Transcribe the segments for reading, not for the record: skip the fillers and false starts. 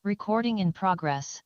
Recording in progress.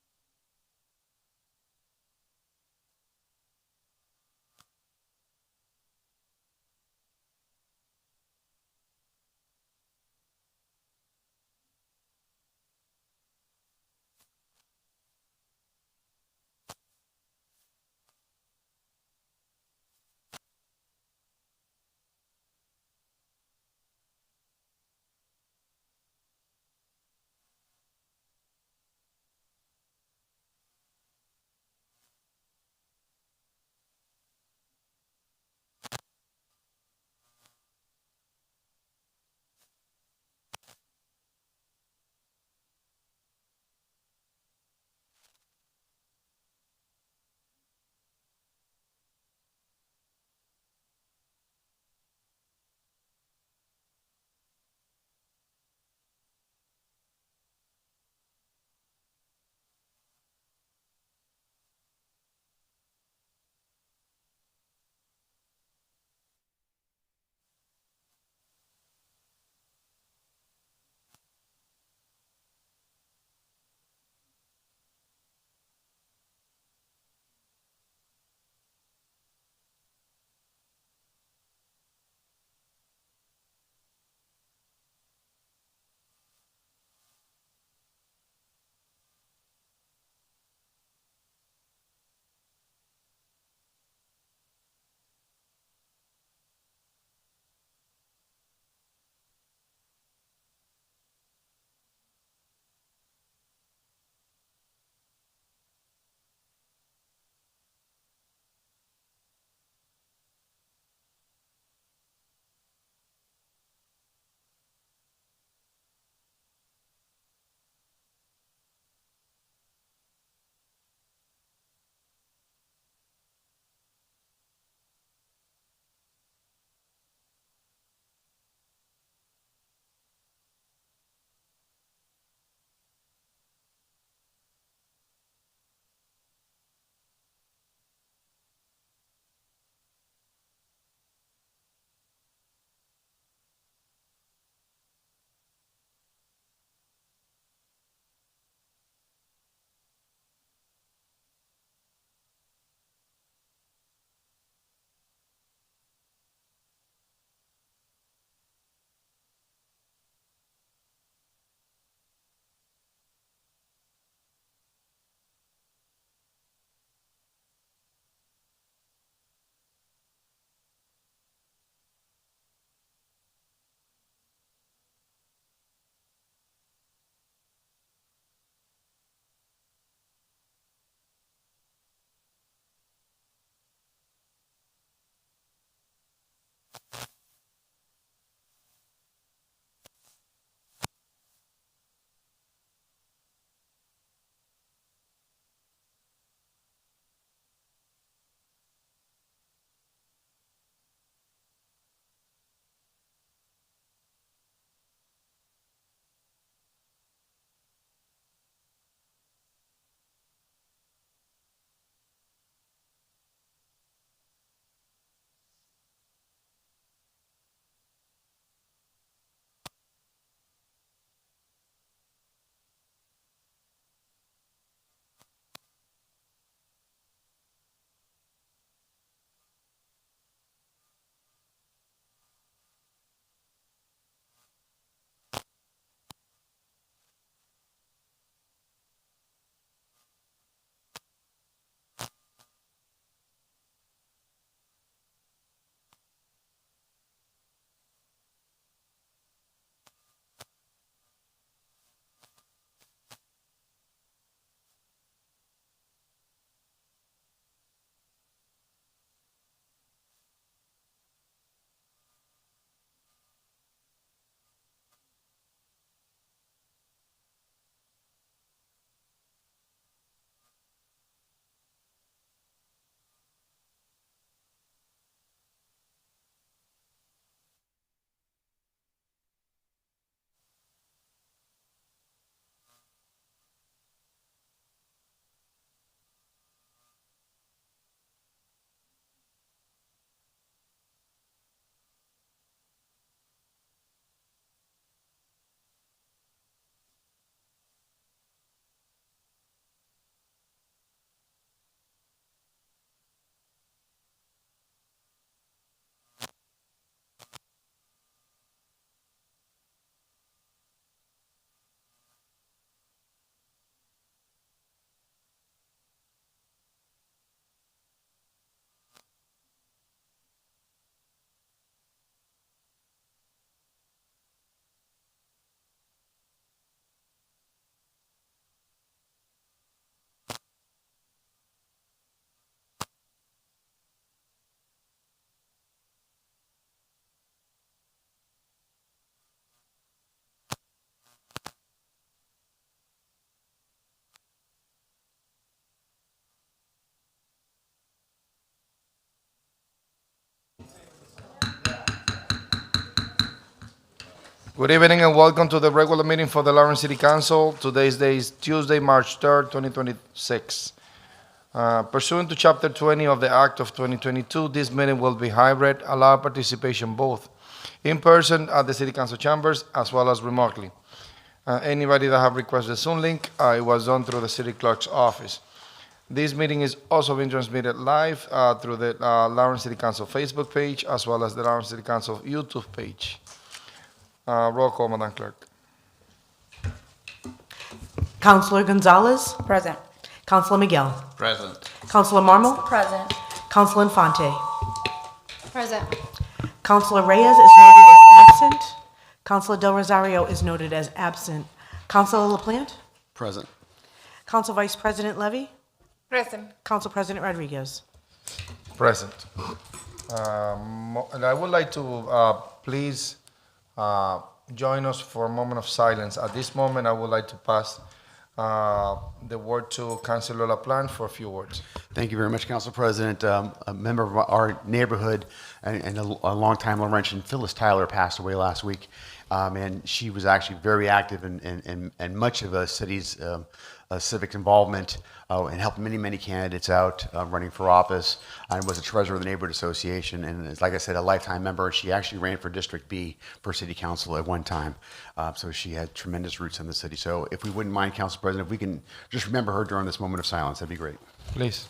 Good evening and welcome to the regular meeting for the Lawrence City Council. Today's day is Tuesday, March 3rd, 2026. Pursuant to Chapter 20 of the Act of 2022, this meeting will be hybrid, allow participation both in person at the City Council chambers as well as remotely. Anybody that have requested a Zoom link, it was done through the City Clerk's office. This meeting is also being transmitted live through the Lawrence City Council Facebook page as well as the Lawrence City Council YouTube page. Roll call, Madam Clerk. Councilor Gonzalez. Present. Councilor Miguel. Present. Councilor Marmol. Present. Councilor Infante. Present. Councilor Reyes is noted as absent. Councilor Del Rosario is noted as absent. Councilor LaPlante. Present. Council Vice President Levy. Present. Council President Rodriguez. Present. And I would like to please join us for a moment of silence. At this moment, I would like to pass the word to Councilor LaPlante for a few words. Thank you very much, Council President. A member of our neighborhood and a longtime Laurentian, Phyllis Tyler, passed away last week. And she was actually very active in much of the city's civic involvement and helped many candidates out running for office, and was a treasurer of the Neighborhood Association, and is, like I said, a lifetime member. She actually ran for District B for City Council at one time, so she had tremendous roots in the city. So if we wouldn't mind, Council President, if we can just remember her during this moment of silence, that'd be great. Please.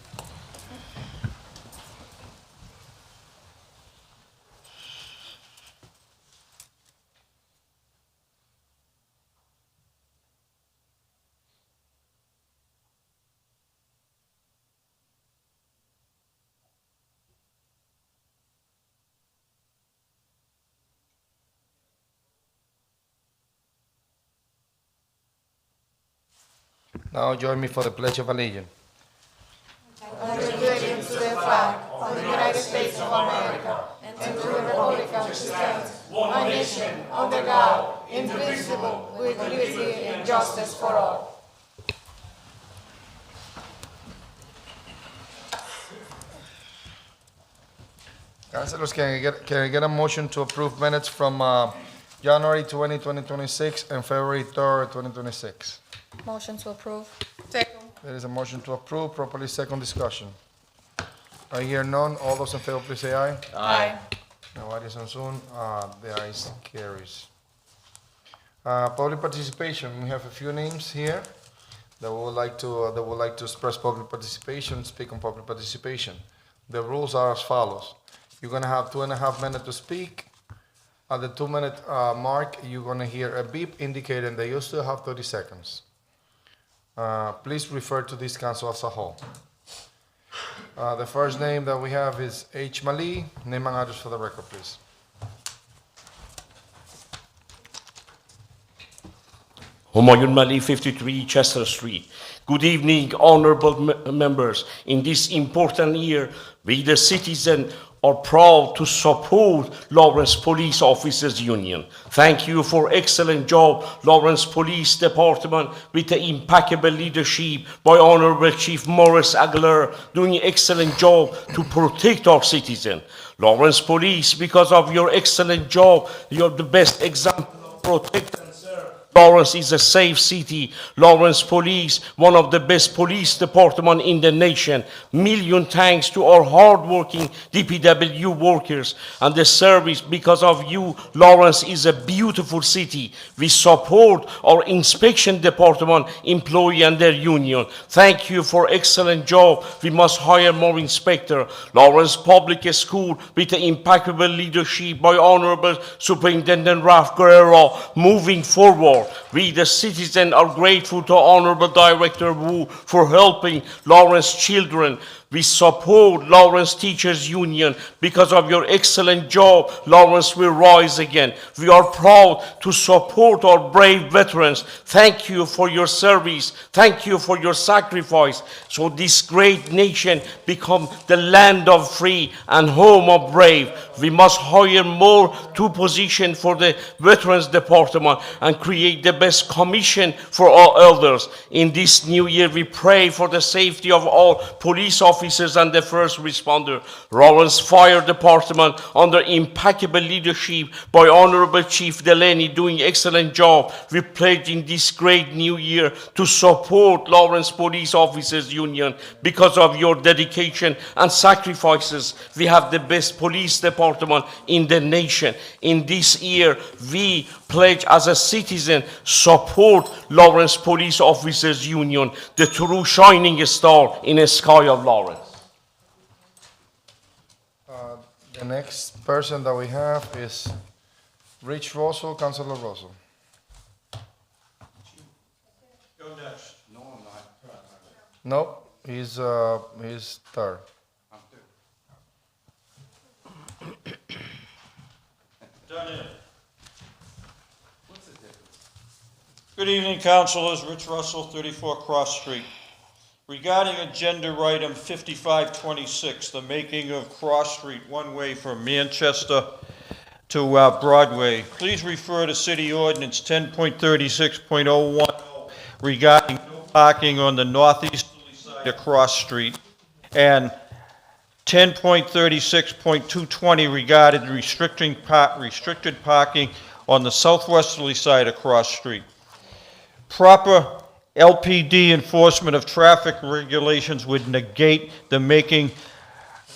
Now join me for the Pledge of Allegiance. Councilors, can I get a motion to approve minutes from January 20, 2026 and February 3rd, 2026? Motion to approve. There is a motion to approve, properly second discussion. I hear none. All those in favor, please say aye. Aye. Nobody is on Zoom. The ayes carries. Public participation. We have a few names here that would like to express public participation, speak on public participation. The rules are as follows. You're gonna have 2.5 minutes to speak. At the 2-minute mark, you're gonna hear a beep indicating that you still have 30 seconds. Please refer to this council as a whole. The first name that we have is H. Mali. Name and address for the record, please. Humayun Mali, 53 Chester Street. Good evening, honorable members. In this important year, we the citizens are proud to support Lawrence Police Officers Union. Thank you for excellent job, Lawrence Police Department, with the impeccable leadership by Honorable Chief Morris Aguilar, doing excellent job to protect our citizens. Lawrence Police, because of your excellent job, you're the best example of protect and serve. Lawrence is a safe city. Lawrence Police, one of the best police departments in the nation. Million thanks to our hardworking DPW workers and the service. Because of you, Lawrence is a beautiful city. We support our inspection department employee and their union. Thank you for excellent job. We must hire more inspector. Lawrence Public School, with the impeccable leadership by Honorable Superintendent Ralph Guerrero, moving forward. We, the citizens, are grateful to Honorable Director Wu for helping Lawrence children. We support Lawrence Teachers Union. Because of your excellent job, Lawrence will rise again. We are proud to support our brave veterans. Thank you for your service. Thank you for your sacrifice. So this great nation become the land of free and home of brave. We must hire more to position for the Veterans Department and create the best commission for all elders. In this new year, we pray for the safety of all police officers officers and the first responder. Lawrence Fire Department, under impeccable leadership by Honorable Chief Delaney, doing excellent job. We pledge in this great new year to support Lawrence Police Officers Union. Because of your dedication and sacrifices, we have the best police department in the nation. In this year, we pledge as a citizen support Lawrence Police Officers Union, the true shining star in the sky of Lawrence. The next person that we have is Rich Russell, Councilor Russell. Nope, he's third. Good evening, councilors. Rich Russell, 34 Cross Street. Regarding agenda item 5526, the making of Cross Street one-way from Manchester to Broadway, please refer to City Ordinance 10.36.010 regarding no parking on the northeasterly side of Cross Street, and 10.36.220 regarding restricted parking on the southwesterly side of Cross Street. Proper LPD enforcement of traffic regulations would negate the making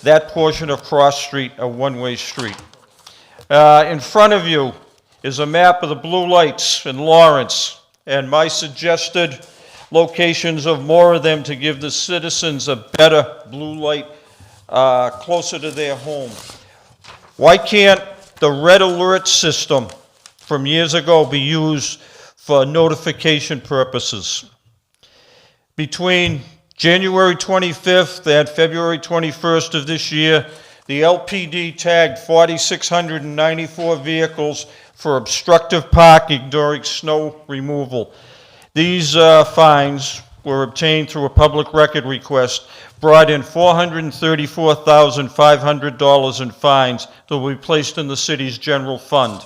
that portion of Cross Street a one-way street. In front of you is a map of the blue lights in Lawrence and my suggested locations of more of them to give the citizens a better blue light closer to their home. Why can't the red alert system from years ago be used for notification purposes? Between January 25th and February 21st of this year, the LPD tagged 4,694 vehicles for obstructive parking during snow removal. These fines were obtained through a public record request, brought in $434,500 in fines that will be placed in the city's general fund.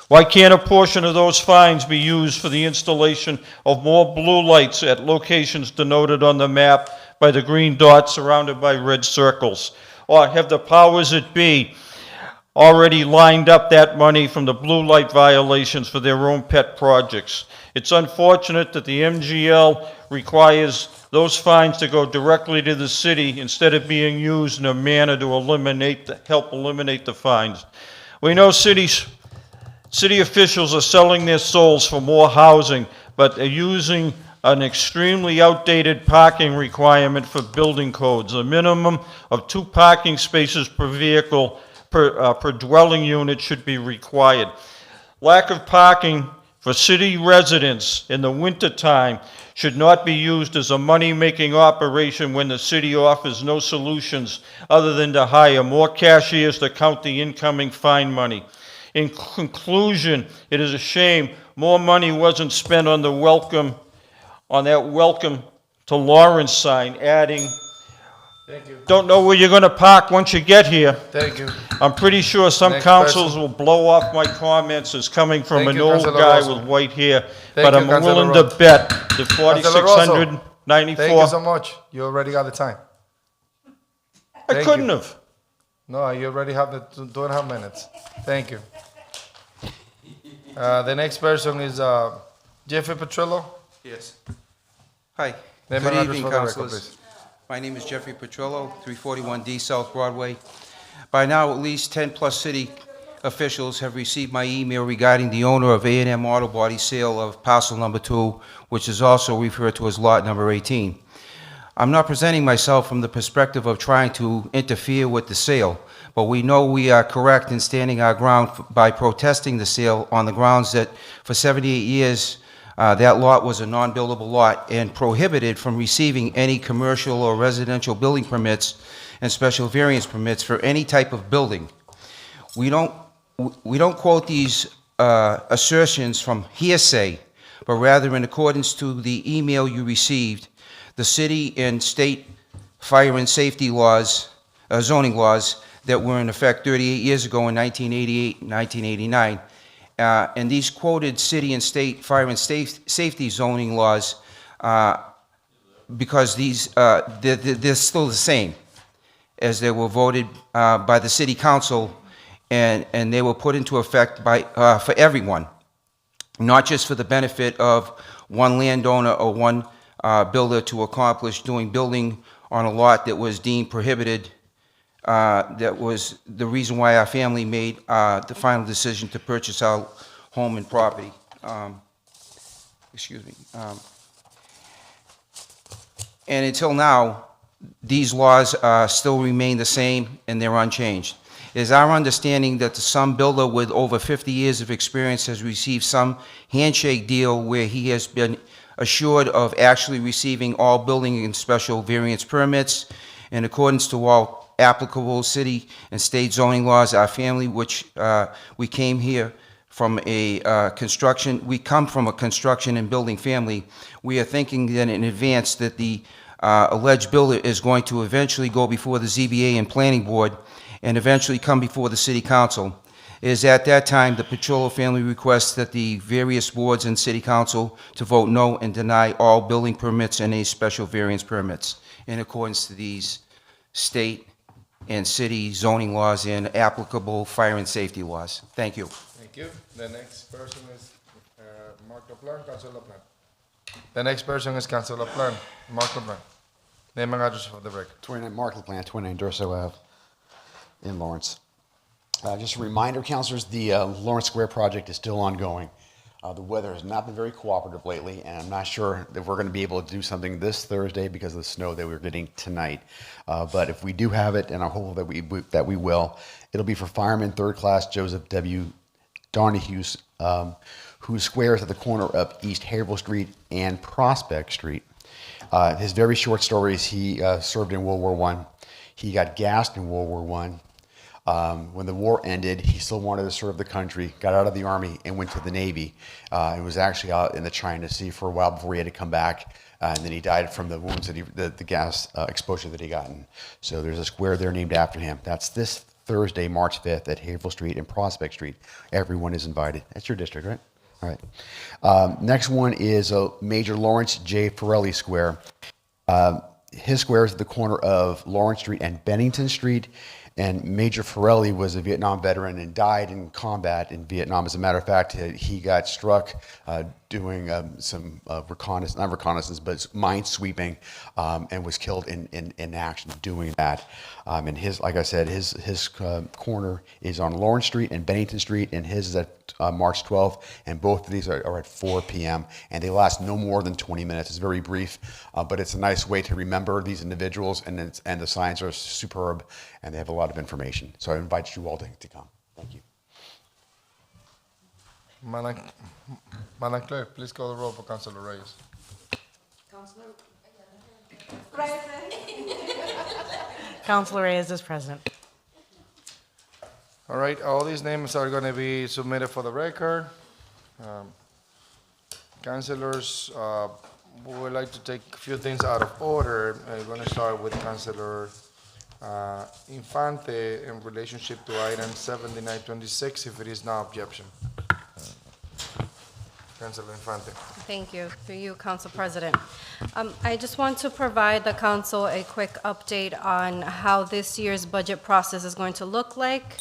Why can't a portion of those fines be used for the installation of more blue lights at locations denoted on the map by the green dots surrounded by red circles? Or have the powers that be already lined up that money from the blue light violations for their own pet projects? It's unfortunate that the MGL requires those fines to go directly to the city instead of being used in a manner to help eliminate the fines. We know city officials are selling their souls for more housing, but they're using an extremely outdated parking requirement for building codes. A minimum of 2 parking spaces per vehicle per dwelling unit should be required. Lack of parking for city residents in the wintertime should not be used as a money-making operation when the city offers no solutions other than to hire more cashiers to count the incoming fine money. In conclusion, it is a shame more money wasn't spent on the welcome to Lawrence sign, adding, Thank you. don't know where you're going to park once you get here. Thank you. I'm pretty sure some Next councils person. will blow off my comments as coming from Thank an you, old Councilor guy Russell. with white hair, Thank but you, I'm Councilor willing to Russell. bet the Councilor Russell. 4,694. Thank you so much. You already got the time. I Thank couldn't you. have. No, you already have the 2.5 minutes. Thank you. The next person is Jeffrey Petrillo. Yes. Hi. Name Good and address evening, for the record, councilors. please. My name is Jeffrey Petrillo, 341D South Broadway. By now, at least 10-plus city officials have received my email regarding the owner of A&M Auto Body sale of parcel number 2, which is also referred to as lot number 18. I'm not presenting myself from the perspective of trying to interfere with the sale, but we know we are correct in standing our ground by protesting the sale on the grounds that for 78 years, that lot was a non-buildable lot and prohibited from receiving any commercial or residential building permits and special variance permits for any type of building. We don't quote these assertions from hearsay, but rather in accordance to the email you received. The city and state fire and safety laws, zoning laws that were in effect 38 years ago in 1988 and 1989. And these quoted city and state fire and safety zoning laws because they're still the same as they were voted by the city council, and they were put into effect for everyone, not just for the benefit of one landowner or one builder to accomplish doing building on a lot that was deemed prohibited. That was the reason why our family made the final decision to purchase our home and property. Excuse me. And until now, these laws still remain the same and they're unchanged. It is our understanding that some builder with over 50 years of experience has received some handshake deal where he has been assured of actually receiving all building and special variance permits in accordance to all applicable city and state zoning laws. Our family, which we came here from we come from a construction and building family. We are thinking that in advance that the alleged builder is going to eventually go before the ZBA and Planning Board and eventually come before the City Council. It is at that time the Petrollo family requests that the various boards and City Council to vote no and deny all building permits and any special variance permits in accordance to these state and city zoning laws and applicable fire and safety laws. Thank you. Thank you. The next person is Mark LaPlante, Councilor LaPlante. The next person is Councilor LaPlante, Mark LaPlante. Name and address for the record. 29 Mark LaPlante, 29 Durso Ave in Lawrence. Just a reminder, councilors, the Lawrence Square project is still ongoing. The weather has not been very cooperative lately, and I'm not sure that we're going to be able to do something this Thursday because of the snow that we're getting tonight. But if we do have it, and I hope that we will, it'll be for Fireman Third Class Joseph W. Donahue, who squares at the corner of East Haverhill Street and Prospect Street. His very short story is he served in World War I. He got gassed in World War I. When the war ended, he still wanted to serve the country, got out of the Army, and went to the Navy. And was actually out in the China Sea for a while before he had to come back. And then he died from the wounds that the gas exposure that he gotten. So there's a square there named after him. That's this Thursday, March 5th at Haverhill Street and Prospect Street. Everyone is invited. That's your district, right? All right. Next one is Major Lawrence J. Ferrelli Square. His square is at the corner of Lawrence Street and Bennington Street. And Major Ferrelli was a Vietnam veteran and died in combat in Vietnam. As a matter of fact, he got struck doing some not reconnaissance, but mine sweeping, and was killed in action doing that. And like I said, his corner is on Lawrence Street and Bennington Street, and his is at March 12th. And both of these are at 4 p.m. and they last no more than 20 minutes. It's very brief, but it's a nice way to remember these individuals, and the signs are superb, and they have a lot of information. So I invite you all to come. Thank you. Madam Clerk, please call the roll for Councilor Reyes. Councilor Reyes is present. All right, all these names are going to be submitted for the record. Councilors, we would like to take a few things out of order. I'm going to start with Councilor Infante in relationship to item 7926, if it is no objection. Councilor Infante. Thank you. Through you, Council President. I just want to provide the council a quick update on how this year's budget process is going to look like.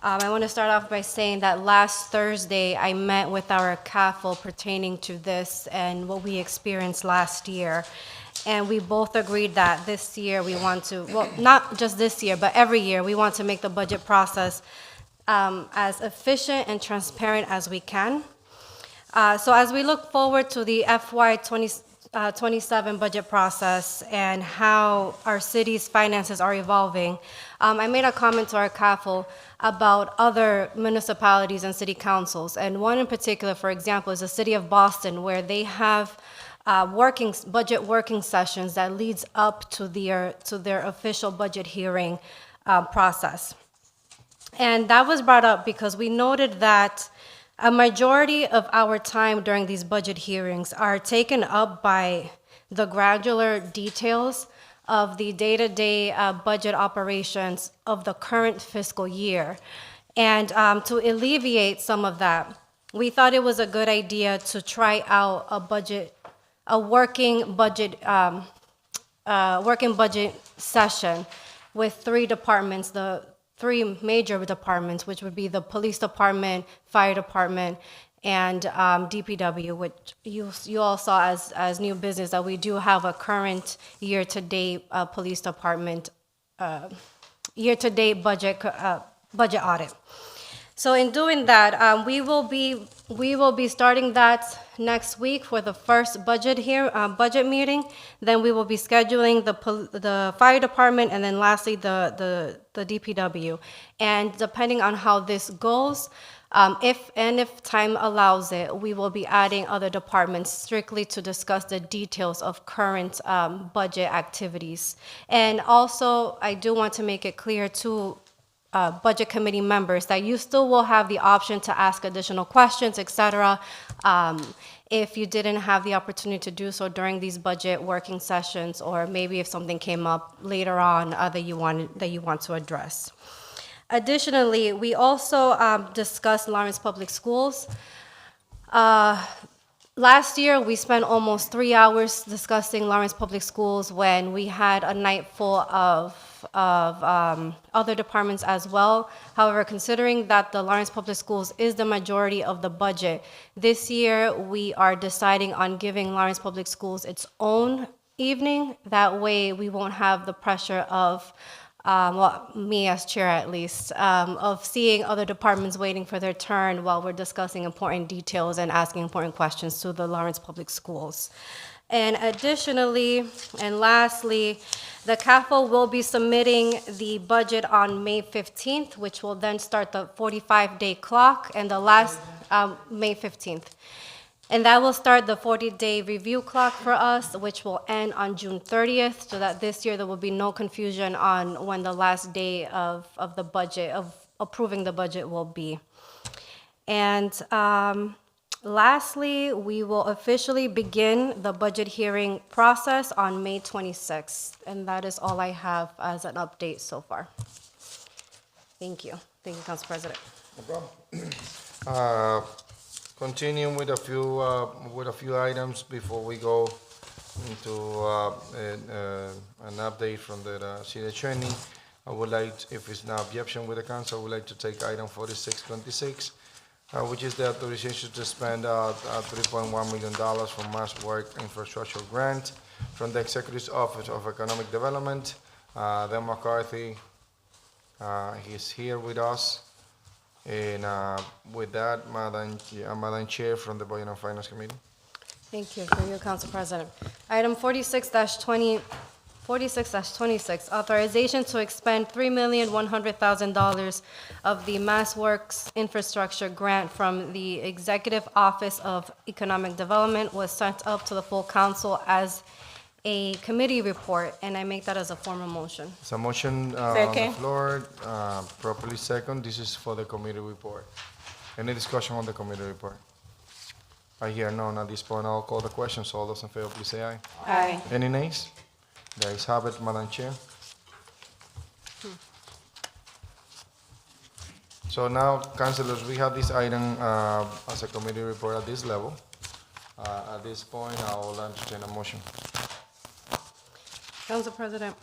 I want to start off by saying that last Thursday, I met with our CAFL pertaining to this and what we experienced last year. And we both agreed that this year we want to, well, not just this year, but every year, we want to make the budget process as efficient and transparent as we can. So as we look forward to the FY 27 budget process and how our city's finances are evolving, I made a comment to our CAFL about other municipalities and city councils. And one in particular, for example, is the city of Boston, where they have budget working sessions that leads up to their official budget hearing process. And that was brought up because we noted that a majority of our time during these budget hearings are taken up by the granular details of the day-to-day budget operations of the current fiscal year. And to alleviate some of that, we thought it was a good idea to try out a working budget working budget session with three departments, the three major departments, which would be the police department, fire department, and DPW, which you all saw as new business, that we do have a current year-to-date police department, year-to-date budget audit. So in doing that, we will be starting that next week for the first budget meeting. Then we will be scheduling the fire department, and then lastly the DPW. And depending on how this goes, if time allows it, we will be adding other departments strictly to discuss the details of current budget activities. And also, I do want to make it clear to Budget Committee members that you still will have the option to ask additional questions, et cetera, if you didn't have the opportunity to do so during these budget working sessions, or maybe if something came up later on that you want to address. Additionally, we also discussed Lawrence Public Schools. Last year, we spent almost 3 hours discussing Lawrence Public Schools when we had a night full of other departments as well. However, considering that the Lawrence Public Schools is the majority of the budget, this year we are deciding on giving Lawrence Public Schools its own evening. That way, we won't have the pressure of me as chair at least, of seeing other departments waiting for their turn while we're discussing important details and asking important questions to the Lawrence Public Schools. And additionally, and lastly, the CAFO will be submitting the budget on May 15th, which will then start the 45-day clock, and the last, May 15th. And that will start the 40-day review clock for us, which will end on June 30th, so that this year there will be no confusion on when the last day of the budget, of approving the budget will be. And lastly, we will officially begin the budget hearing process on May 26th. And that is all I have as an update so far. Thank you. Thank you, Council President. No problem. Continuing with a few items before we go into an update from the city attorney. I would like, if it's no objection with the council, I would like to take item 4626, which is the authorization to spend $3.1 million from Mass Work Infrastructure Grant from the Executive's Office of Economic Development. Dan McCarthy, he's here with us. And with that, Madam Chair from the Budget and Finance Committee. Thank you, through you, Council President. Item 46-26, authorization to expend $3,100,000 of the Mass Works Infrastructure Grant from the Executive Office of Economic Development was sent up to the full council as a committee report, and I make that as a formal motion. It's a motion on the floor, properly second. This is for the committee report. Any discussion on the committee report? I hear none at this point. I'll call the question. So all those in favor, please say aye. Aye. Any nays? The ayes have it, Madam Chair. So now, councilors, we have this item as a committee report at this level. At this point, I will entertain a motion. Council President.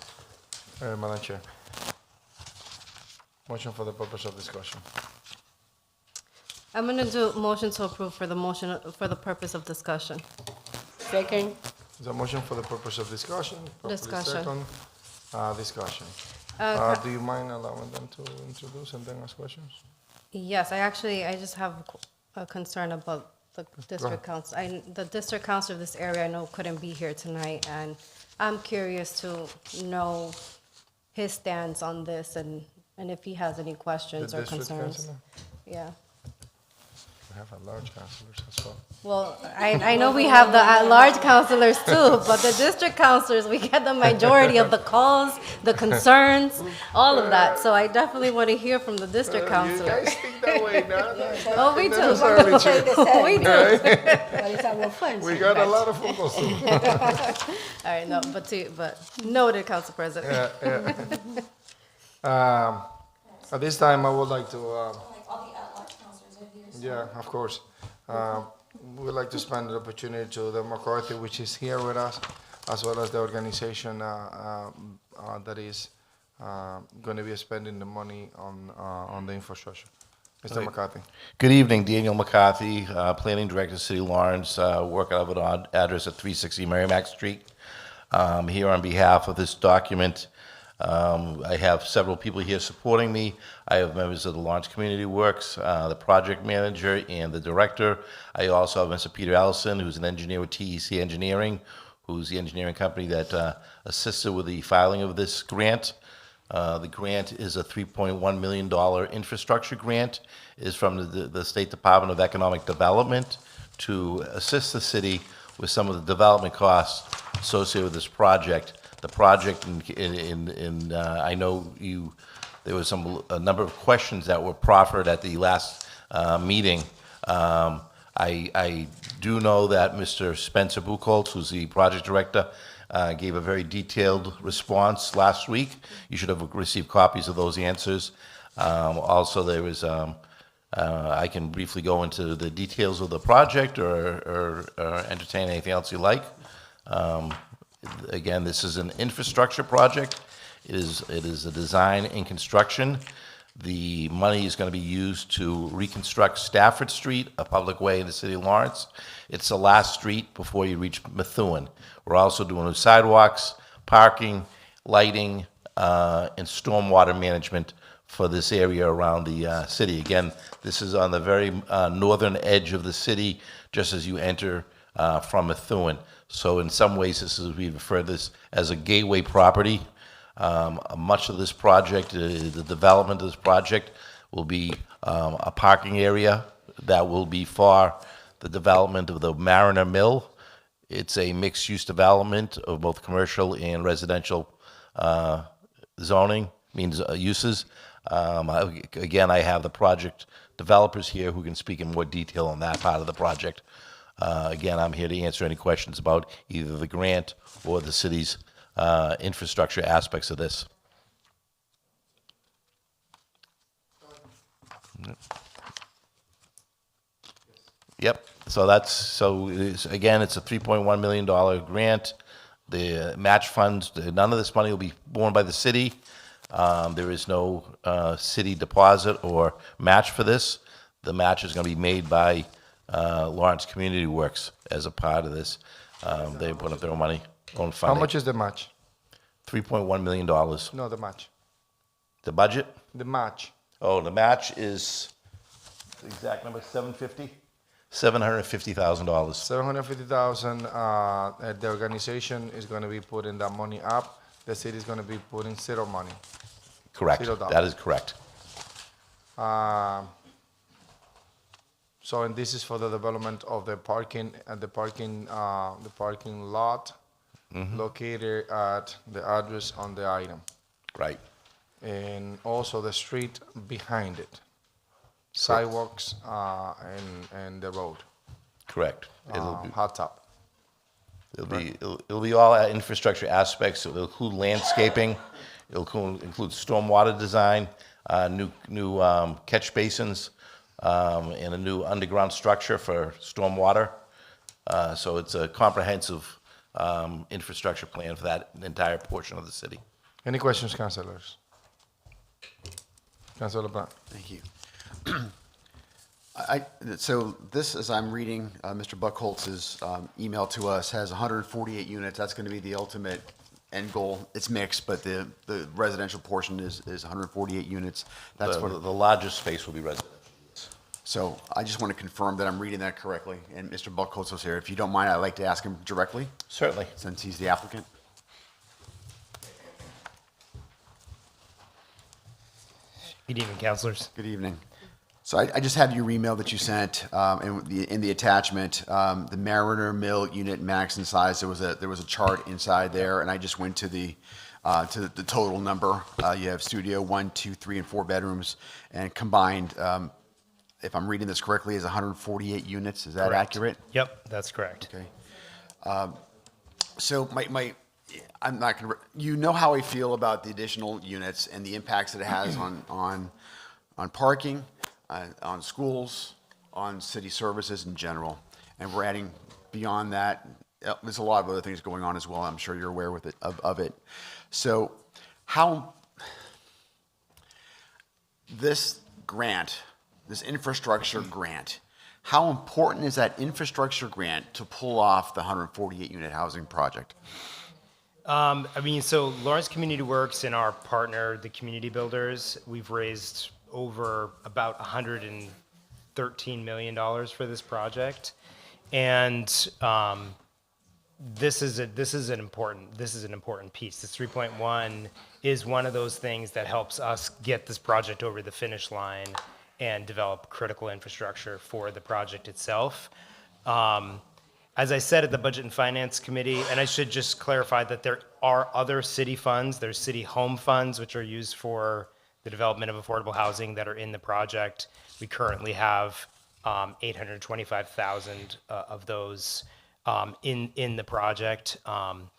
Madam Chair. Motion for the purpose of discussion. I'm going to do motion to approve for the purpose of discussion. Second. Is a motion for the purpose of discussion? Properly Discussion. Second. Discussion. Do you mind allowing them to introduce and then ask questions? Yes, I just have a concern about the district council. The district council of this area I know couldn't be here tonight, and I'm curious to know his stance on this and if he has any questions The or district concerns. councilor? Yeah. We have at-large councilors as well. Well, I know we have the at-large councilors too, but the district councilors, we get the majority of the calls, the concerns, all of that. So I definitely want to hear from the district You councilor. guys think that way now? Oh, we do. Necessarily true. We do. We got a lot of football soon. All right, no, but noted, Council President. At this time, I would like to, yeah, of course. We would like to spend the opportunity to the McCarthy, which is here with us. as well as the organization that is going to be spending the money on the infrastructure. Mr. McCarthy. Good evening, Daniel McCarthy, Planning Director, City of Lawrence, working out of an address at 360 Merrimack Street. Here on behalf of this document, I have several people here supporting me. I have members of the Lawrence Community Works, the project manager, and the director. I also have Mr. Peter Allison, who's an engineer with TEC Engineering, who's the engineering company that assisted with the filing of this grant. The grant is a $3.1 million infrastructure grant. It is from the State Department of Economic Development to assist the city with some of the development costs associated with this project. The project, I know there was a number of questions that were proffered at the last meeting. I do know that Mr. Spencer Buchholz, who's the project director, gave a very detailed response last week. You should have received copies of those answers. Also, there was, I can briefly go into the details of the project or entertain anything else you like. Again, this is an infrastructure project. It is a design and construction. The money is going to be used to reconstruct Stafford Street, a public way in the city of Lawrence. It's the last street before you reach Methuen. We're also doing new sidewalks, parking, lighting, and stormwater management for this area around the city. Again, this is on the very northern edge of the city, just as you enter from Methuen. So in some ways, we refer to this as a gateway property. Much of this project, the development of this project, will be a parking area that will be for the development of the Mariner Mill. It's a mixed-use development of both commercial and residential zoning, means uses. Again, I have the project developers here who can speak in more detail on that part of the project. Again, I'm here to answer any questions about either the grant or the city's infrastructure aspects of this. Yep. So again, it's a $3.1 million grant. The match funds, none of this money will be borne by the city. There is no city deposit or match for this. The match is going to be made by Lawrence Community Works as a part of this. They put up their own money, own funding. How much is the match? $3.1 million. No, the match. The budget? The match. Oh, the match is, the exact number, $750,000. $750,000. The organization is going to be putting that money up. The city is going to be putting zero money. Correct. $0. That is correct. So, and this is for the development of the parking lot located at the address on the item, Right. and also the street behind it, sidewalks and the road, Correct. It'll hot top. It'll be all infrastructure aspects. It'll include landscaping. It'll include stormwater design, new catch basins, and a new underground structure for stormwater. So it's a comprehensive infrastructure plan for that entire portion of the city. Any questions, councilors? Councilor Blunt. Thank you. So this, as I'm reading Mr. Buchholz's email to us, has 148 units. That's going to be the ultimate end goal. It's mixed, but the residential portion is 148 units. That's The what. largest space will be residential. So I just want to confirm that I'm reading that correctly. And Mr. Buchholz was here. If you don't mind, I'd like to ask him directly, Certainly. since he's the applicant. Good evening, councilors. Good evening. So I just have your email that you sent, in the attachment, the Mariner Mill unit max and size. There was a chart inside there, and I just went to the total number. You have studio 1, 2, 3, and 4 bedrooms, and combined, if I'm reading this correctly, is 148 units. Is that Correct. accurate? Yep, that's correct. Okay. So I'm not gonna. You know how I feel about the additional units and the impacts that it has on parking, on schools, on city services in general. And we're adding beyond that there's a lot of other things going on as well. I'm sure you're aware with it of it. So, how this grant, this infrastructure grant, how important is that infrastructure grant to pull off the 148 unit housing project? So Lawrence Community Works and our partner, the Community Builders, we've raised over about $113 million for this project. And this is an important piece. This 3.1 is one of those things that helps us get this project over the finish line and develop critical infrastructure for the project itself. As I said at the Budget and Finance Committee, and I should just clarify that there are other city funds. There's city home funds, which are used for the development of affordable housing that are in the project. We currently have 825,000 of those in the project. The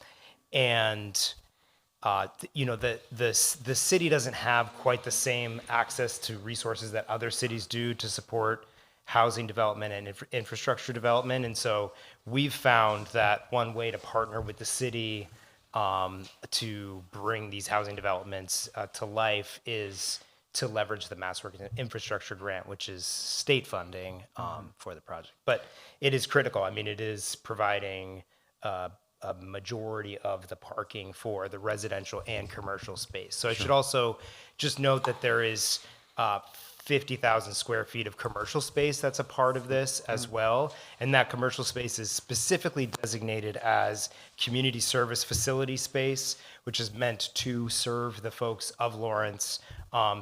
city doesn't have quite the same access to resources that other cities do to support housing development and infrastructure development. And so we've found that one way to partner with the city to bring these housing developments to life is to leverage the Mass Work Infrastructure Grant, which is state funding for the project. But it is critical. I mean, it is providing a majority of the parking for the residential and commercial space. So I should also just note that there is 50,000 square feet of commercial space that's a part of this as well. And that commercial space is specifically designated as community service facility space, which is meant to serve the folks of Lawrence,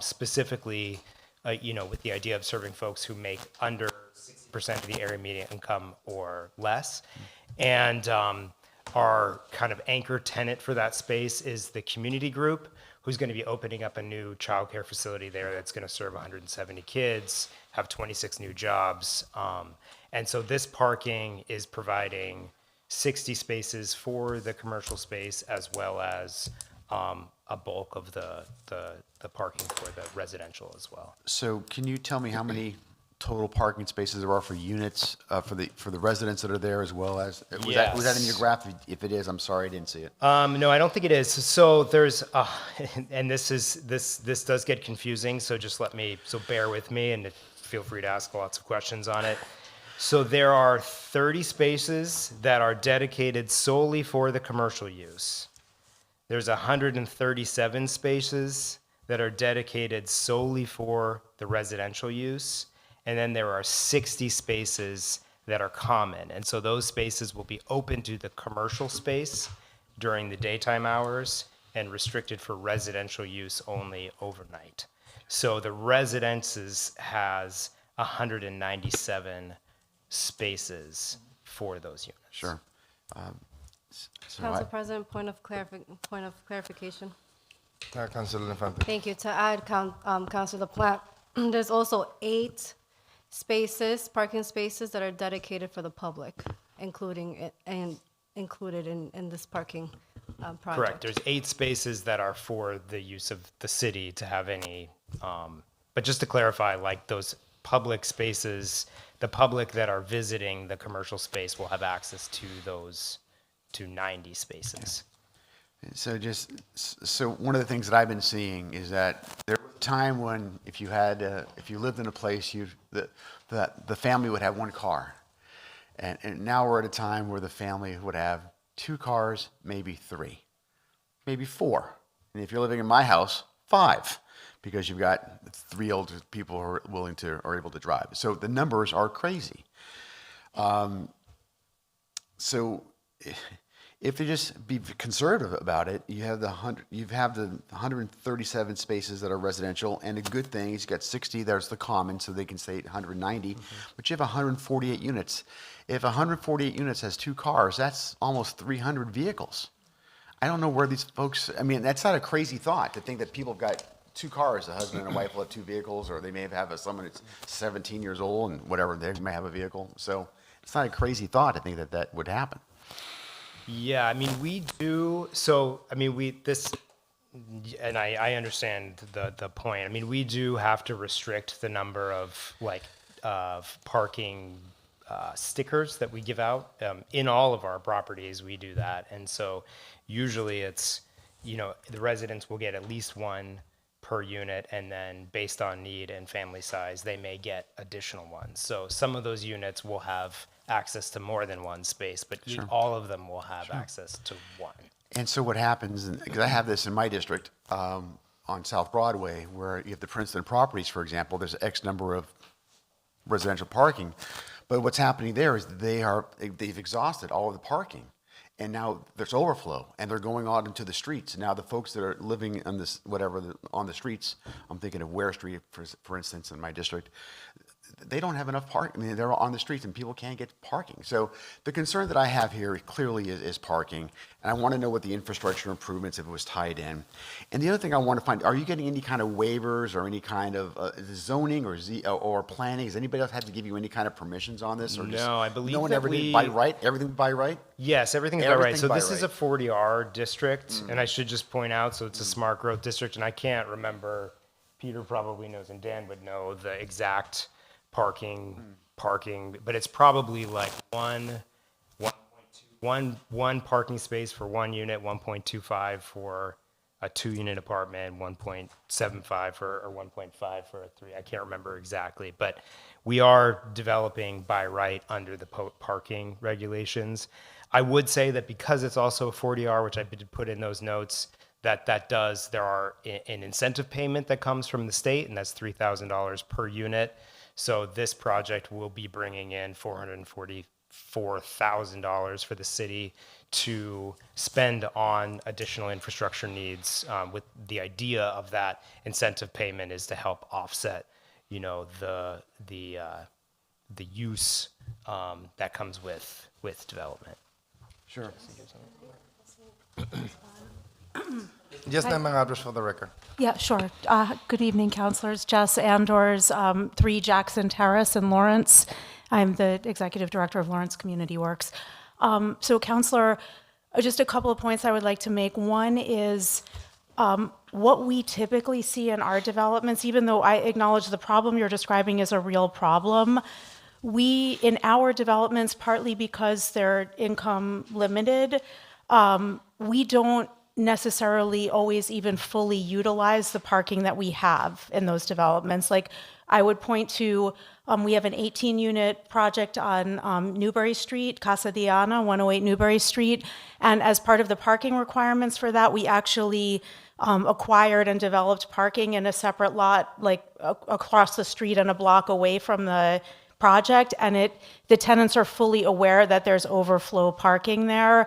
specifically, with the idea of serving folks who make under 60% of the area median income or less. And our kind of anchor tenant for that space is the community group, who's going to be opening up a new childcare facility there that's going to serve 170 kids, have 26 new jobs. And so this parking is providing 60 spaces for the commercial space, as well as a bulk of the parking for the residential as well. So can you tell me how many total parking spaces there are for units, for the residents that are there, as well as, was that in your graph? If it is, I'm sorry, I didn't see it. No, I don't think it is. So there's, and this does get confusing, so bear with me and feel free to ask lots of questions on it. So there are 30 spaces that are dedicated solely for the commercial use. There's 137 spaces that are dedicated solely for the residential use. And then there are 60 spaces that are common. And so those spaces will be open to the commercial space during the daytime hours and restricted for residential use only overnight. So the residences has 197 spaces for those units. Sure. Council President, point of clarification. Councilor Infante. Thank you. To add, Councilor Plant, there's also 8 parking spaces that are dedicated for the public, included in this parking project. Correct. There's 8 spaces that are for the use of the city to have any, but just to clarify, like those public spaces, the public that are visiting the commercial space will have access to those, to 90 spaces. So one of the things that I've been seeing is that there was a time when if you lived in a place, the family would have one car. And now we're at a time where the family would have 2 cars, maybe 3, maybe 4. And if you're living in my house, 5, because you've got 3 older people who are able to drive. So the numbers are crazy. So if they just be conservative about it, you have the 137 spaces that are residential, and the good thing is you got 60. There's the common, so they can stay at 190. But you have 148 units. If 148 units has 2 cars, that's almost 300 vehicles. I don't know where these folks. I mean, that's not a crazy thought to think that people have got 2 cars. A husband and a wife will have 2 vehicles, or they may have someone that's 17 years old and whatever, they may have a vehicle. So it's not a crazy thought to think that would happen. Yeah, I mean, we do. So, I mean, and I understand the point. I mean, we do have to restrict the number of parking stickers that we give out. In all of our properties, we do that. And so usually it's, the residents will get at least one per unit, and then based on need and family size, they may get additional ones. So some of those units will have access to more than one space, but all of them will have access to one. And so what happens, because I have this in my district, on South Broadway, where you have the Princeton properties, for example, there's X number of residential parking. But what's happening there is they've exhausted all of the parking. And now there's overflow, and they're going out into the streets. Now the folks that are living on this, on the streets, I'm thinking of Ware Street, for instance, in my district, they don't have enough parking. I mean, they're on the streets and people can't get parking. So the concern that I have here clearly is parking. And I want to know what the infrastructure improvements, if it was tied in. And the other thing I want to find, are you getting any kind of waivers or any kind of zoning or planning? Has anybody else had to give you any kind of permissions on this? Or No, I believe no one that everything by right? Everything by right? Yes, everything's by right. Everything So by this is a right. 40R district, and I should just point out, so it's a smart growth district, and I can't remember, Peter probably knows and Dan would know the exact parking, but it's probably like one parking space for one unit, 1.25 for a 2-unit apartment, 1.75 or 1.5 for a 3. I can't remember exactly, but we are developing by right under the parking regulations. I would say that because it's also a 40R, which I did put in those notes, there are an incentive payment that comes from the state, and that's $3,000 per unit. So this project will be bringing in $444,000 for the city to spend on additional infrastructure needs, with the idea of that incentive payment is to help offset, the use that comes with development. Sure. Just name and address for the record. Yeah, sure. Good evening, councilors. Jess Andors, 3 Jackson Terrace in Lawrence. I'm the executive director of Lawrence Community Works. So, Councilor, just a couple of points I would like to make. One is what we typically see in our developments, even though I acknowledge the problem you're describing is a real problem, we, in our developments, partly because they're income limited, we don't necessarily always even fully utilize the parking that we have in those developments. Like, I would point to, we have an 18-unit project on Newbury Street, Casa Diana, 108 Newbury Street, and as part of the parking requirements for that, we actually acquired and developed parking in a separate lot, like across the street and a block away from the project, and the tenants are fully aware that there's overflow parking there,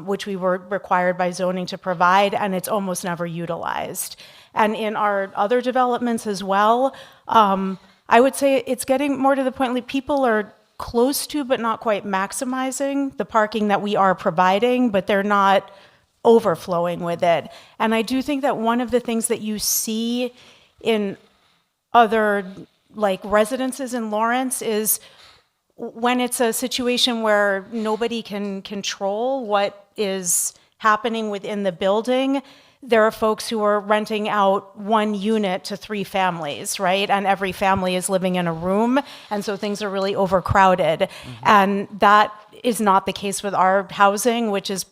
which we were required by zoning to provide, and it's almost never utilized. And in our other developments as well, I would say it's getting more to the point like people are close to but not quite maximizing the parking that we are providing, but they're not overflowing with it. And I do think that one of the things that you see in other like residences in Lawrence is when it's a situation where nobody can control what is happening within the building, there are folks who are renting out 1 unit to 3 families, right? And every family is living in a room, and so things are really overcrowded. Mm-hmm. And that is not the case with our housing, which is,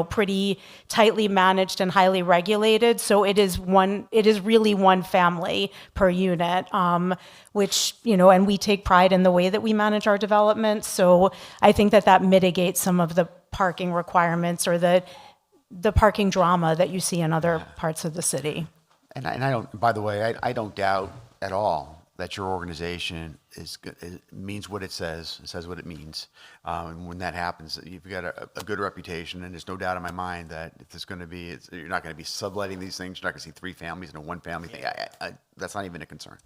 pretty tightly managed and highly regulated. So it is really 1 family per unit, which, and we take pride in the way that we manage our development. So I think that mitigates some of the parking requirements or the parking drama that you see in other parts of the city. And I don't, by the way, I don't doubt at all that your organization means what it says what it means. And when that happens, you've got a good reputation, and there's no doubt in my mind that you're not going to be subletting these things. You're not going to see 3 families in a 1-family thing. That's not even a concern.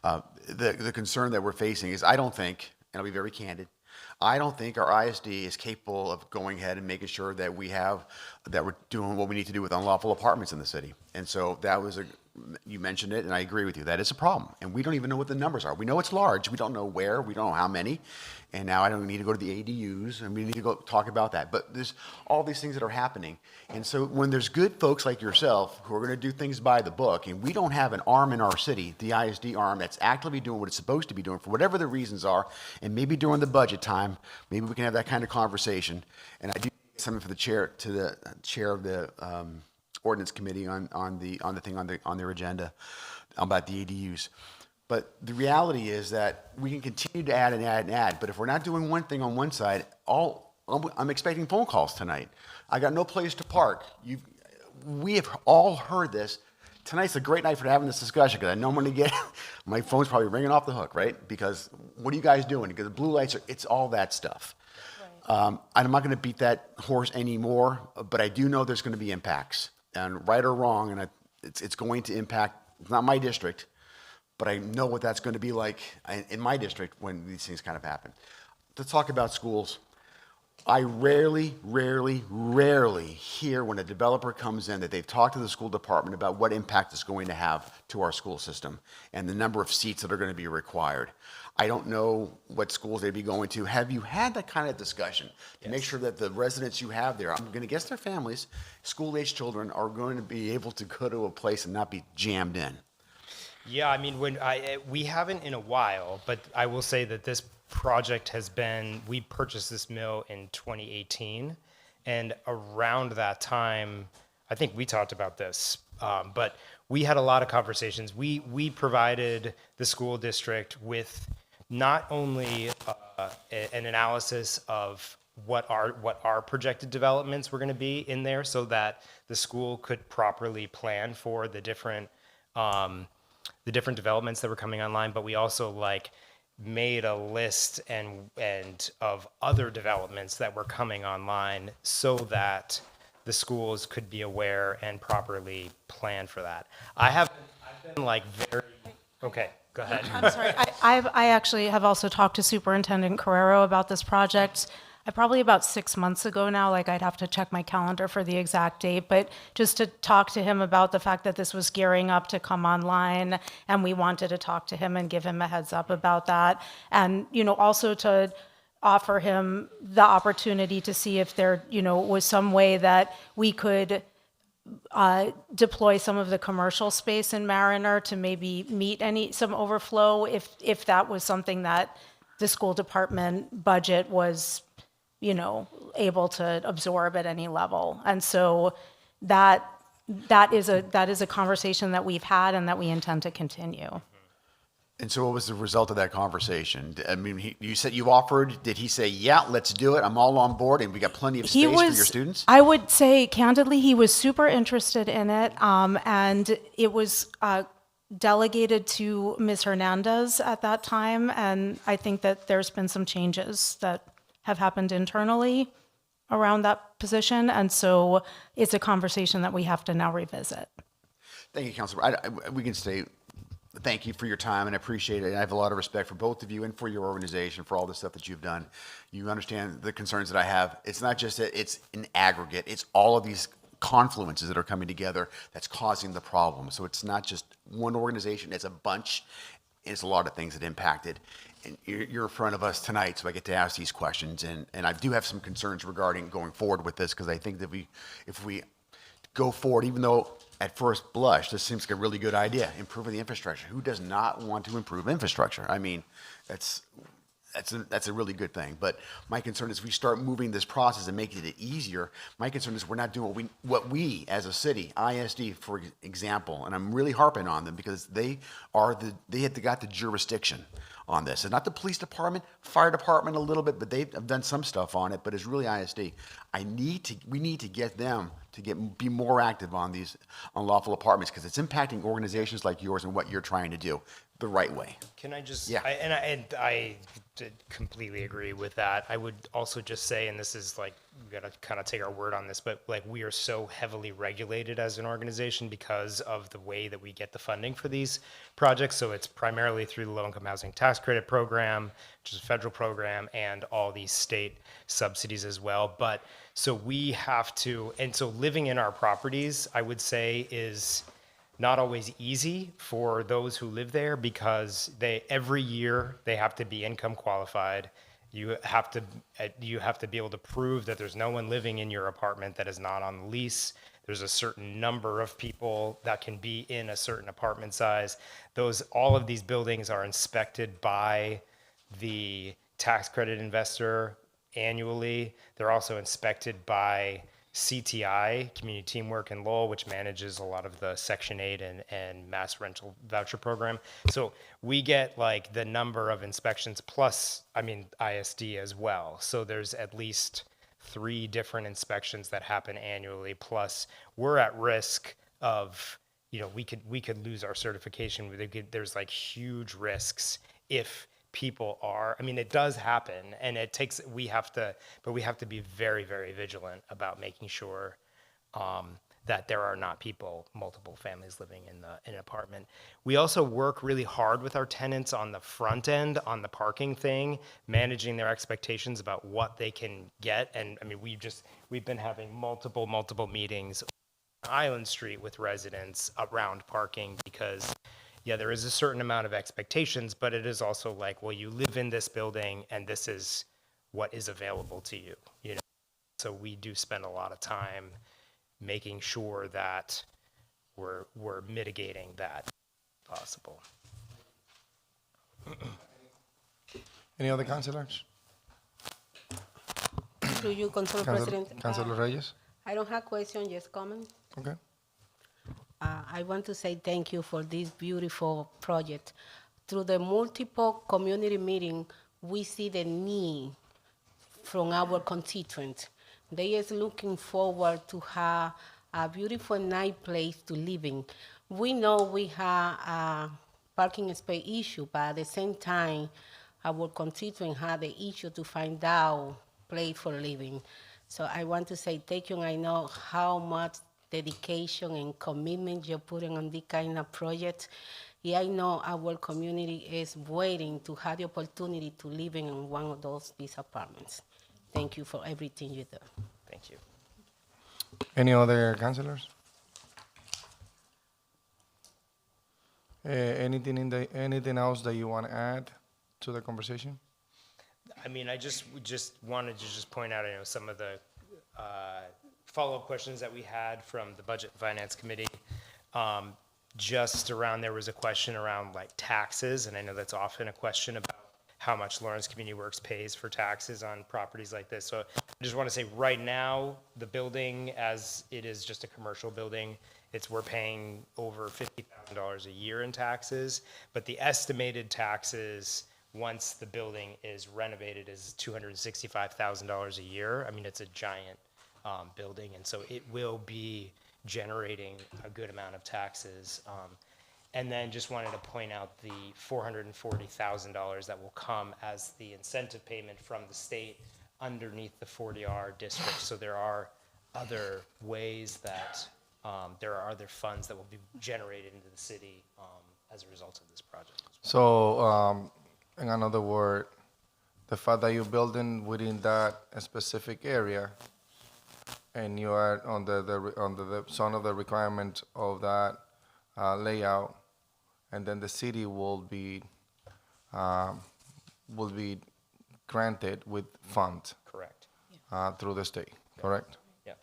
The concern that we're facing is I don't think, and I'll be very candid, I don't think our ISD is capable of going ahead and making sure that we're doing what we need to do with unlawful apartments in the city. And so that was you mentioned it, and I agree with you. That is a problem, and we don't even know what the numbers are. We know it's large. We don't know where. We don't know how many. And now I don't need to go to the ADUs, and we need to go talk about that. But there's all these things that are happening. And so when there's good folks like yourself who are going to do things by the book, and we don't have an arm in our city, the ISD arm, that's actively doing what it's supposed to be doing for whatever the reasons are, and maybe during the budget time, maybe we can have that kind of conversation. And I do something for the chair, to the chair of the ordinance committee on their agenda about the ADUs. But the reality is that we can continue to add and add and add, but if we're not doing one thing on one side, I'm expecting phone calls tonight. I got no place to park. We have all heard this. Tonight's a great night for having this discussion, because I know I'm going to get, my phone's probably ringing off the hook, right? Because what are you guys doing? Because the blue lights it's all that stuff. I'm not going to beat that horse anymore, but I do know there's going to be impacts. And right or wrong, and it's going to impact, it's not my district, but I know what that's going to be like in my district when these things kind of happen. Let's talk about schools. I rarely hear when a developer comes in that they've talked to the school department about what impact it's going to have to our school system and the number of seats that are going to be required. I don't know what schools they'd be going to. Have you had that kind of discussion to make sure that the residents you have there, I'm going to guess their families, school-age children, are going to be able to go to a place and not be jammed in? Yeah, I mean, we haven't in a while, but I will say that this project we purchased this mill in 2018, and around that time, I think we talked about this, but we had a lot of conversations. We provided the school district with not only an analysis of what our projected developments were going to be in there, so that the school could properly plan for the different developments that were coming online, but we also made a list and of other developments that were coming online so that the schools could be aware and properly plan for that. I've been very okay. Go ahead. I'm sorry. I actually have also talked to Superintendent Carrero about this project. Probably about 6 months ago now, I'd have to check my calendar for the exact date, but just to talk to him about the fact that this was gearing up to come online, and we wanted to talk to him and give him a heads up about that. And, also to offer him the opportunity to see if there, was some way that we could deploy some of the commercial space in Mariner to maybe meet some overflow if that was something that the school department budget was able to absorb at any level. And so that is a conversation that we've had and that we intend to continue. And so what was the result of that conversation? I mean, you said you offered, did he say, yeah, let's do it, I'm all on board, and we got plenty of space for your students? I would say, candidly, he was super interested in it, and it was delegated to Ms. Hernandez at that time, and I think that there's been some changes that have happened internally around that position, and so it's a conversation that we have to now revisit. Thank you, Councilor. We can say thank you for your time, and I appreciate it. And I have a lot of respect for both of you and for your organization, for all the stuff that you've done. You understand the concerns that I have. It's not just that it's an aggregate. It's all of these confluences that are coming together that's causing the problem. So it's not just one organization. It's a bunch. It's a lot of things that impacted. And you're in front of us tonight, so I get to ask these questions. And I do have some concerns regarding going forward with this, because I think that if we go forward, even though at first blush, this seems like a really good idea, improving the infrastructure. Who does not want to improve infrastructure? I mean, that's a really good thing. But my concern is we start moving this process and making it easier. My concern is we're not doing what we as a city, ISD, for example, and I'm really harping on them because they have got the jurisdiction on this. And not the police department, fire department a little bit, but they've done some stuff on it, but it's really ISD. We need to get them to be more active on these unlawful apartments, because it's impacting organizations like yours and what you're trying to do the right way. Can I just, Yeah. I completely agree with that. I would also just say, and this is we gotta kind of take our word on this, but we are so heavily regulated as an organization because of the way that we get the funding for these projects. So it's primarily through the Low Income Housing Tax Credit Program, which is a federal program, and all these state subsidies as well. But so we have to, and so living in our properties, I would say, is not always easy for those who live there because every year they have to be income qualified. You have to be able to prove that there's no one living in your apartment that is not on the lease. There's a certain number of people that can be in a certain apartment size. All of these buildings are inspected by the tax credit investor annually. They're also inspected by CTI, Community Teamwork in Lowell, which manages a lot of the Section 8 and mass rental voucher program. So we get like the number of inspections plus, ISD as well. So there's at least 3 different inspections that happen annually. Plus we're at risk of, we could lose our certification. There's like huge risks if people are, it does happen, and we have to be very, very vigilant about making sure that there are not multiple families living in an apartment. We also work really hard with our tenants on the front end, on the parking thing, managing their expectations about what they can get. And we've been having multiple meetings on Island Street with residents around parking because there is a certain amount of expectations, but it is also like, well, you live in this building and this is what is available to you, So we do spend a lot of time making sure that we're mitigating that if possible. Any other councilors? Through you, Council President. Councilor Reyes? I don't have question, just comment. Okay. I want to say thank you for this beautiful project. Through the multiple community meeting, we see the need from our constituents. They is looking forward to have a beautiful, nice place to live in. We know we have a parking space issue, but at the same time, our constituents have the issue to find out place for living. So I want to say thank you, and I know how much dedication and commitment you're putting on this kind of project. Yeah, I know our community is waiting to have the opportunity to live in one of these apartments. Thank you for everything you do. Thank you. Any other councilors? Anything else that you want to add to the conversation? I just wanted to point out, some of the follow-up questions that we had from the Budget and Finance Committee. There was a question around like taxes, and I know that's often a question about how much Lawrence Community Works pays for taxes on properties like this. So I just want to say right now, the building, as it is just a commercial building, we're paying over $50,000 a year in taxes, but the estimated taxes once the building is renovated is $265,000 a year. It's a giant building, and so it will be generating a good amount of taxes. And then just wanted to point out the $440,000 that will come as the incentive payment from the state underneath the 40R district. So there are other ways that there are other funds that will be generated into the city as a result of this project. So, in another word, the fact that you're building within that specific area and you are under the zone of the requirement of that layout, and then the city will be granted with fund Correct. through the state, correct? Yeah.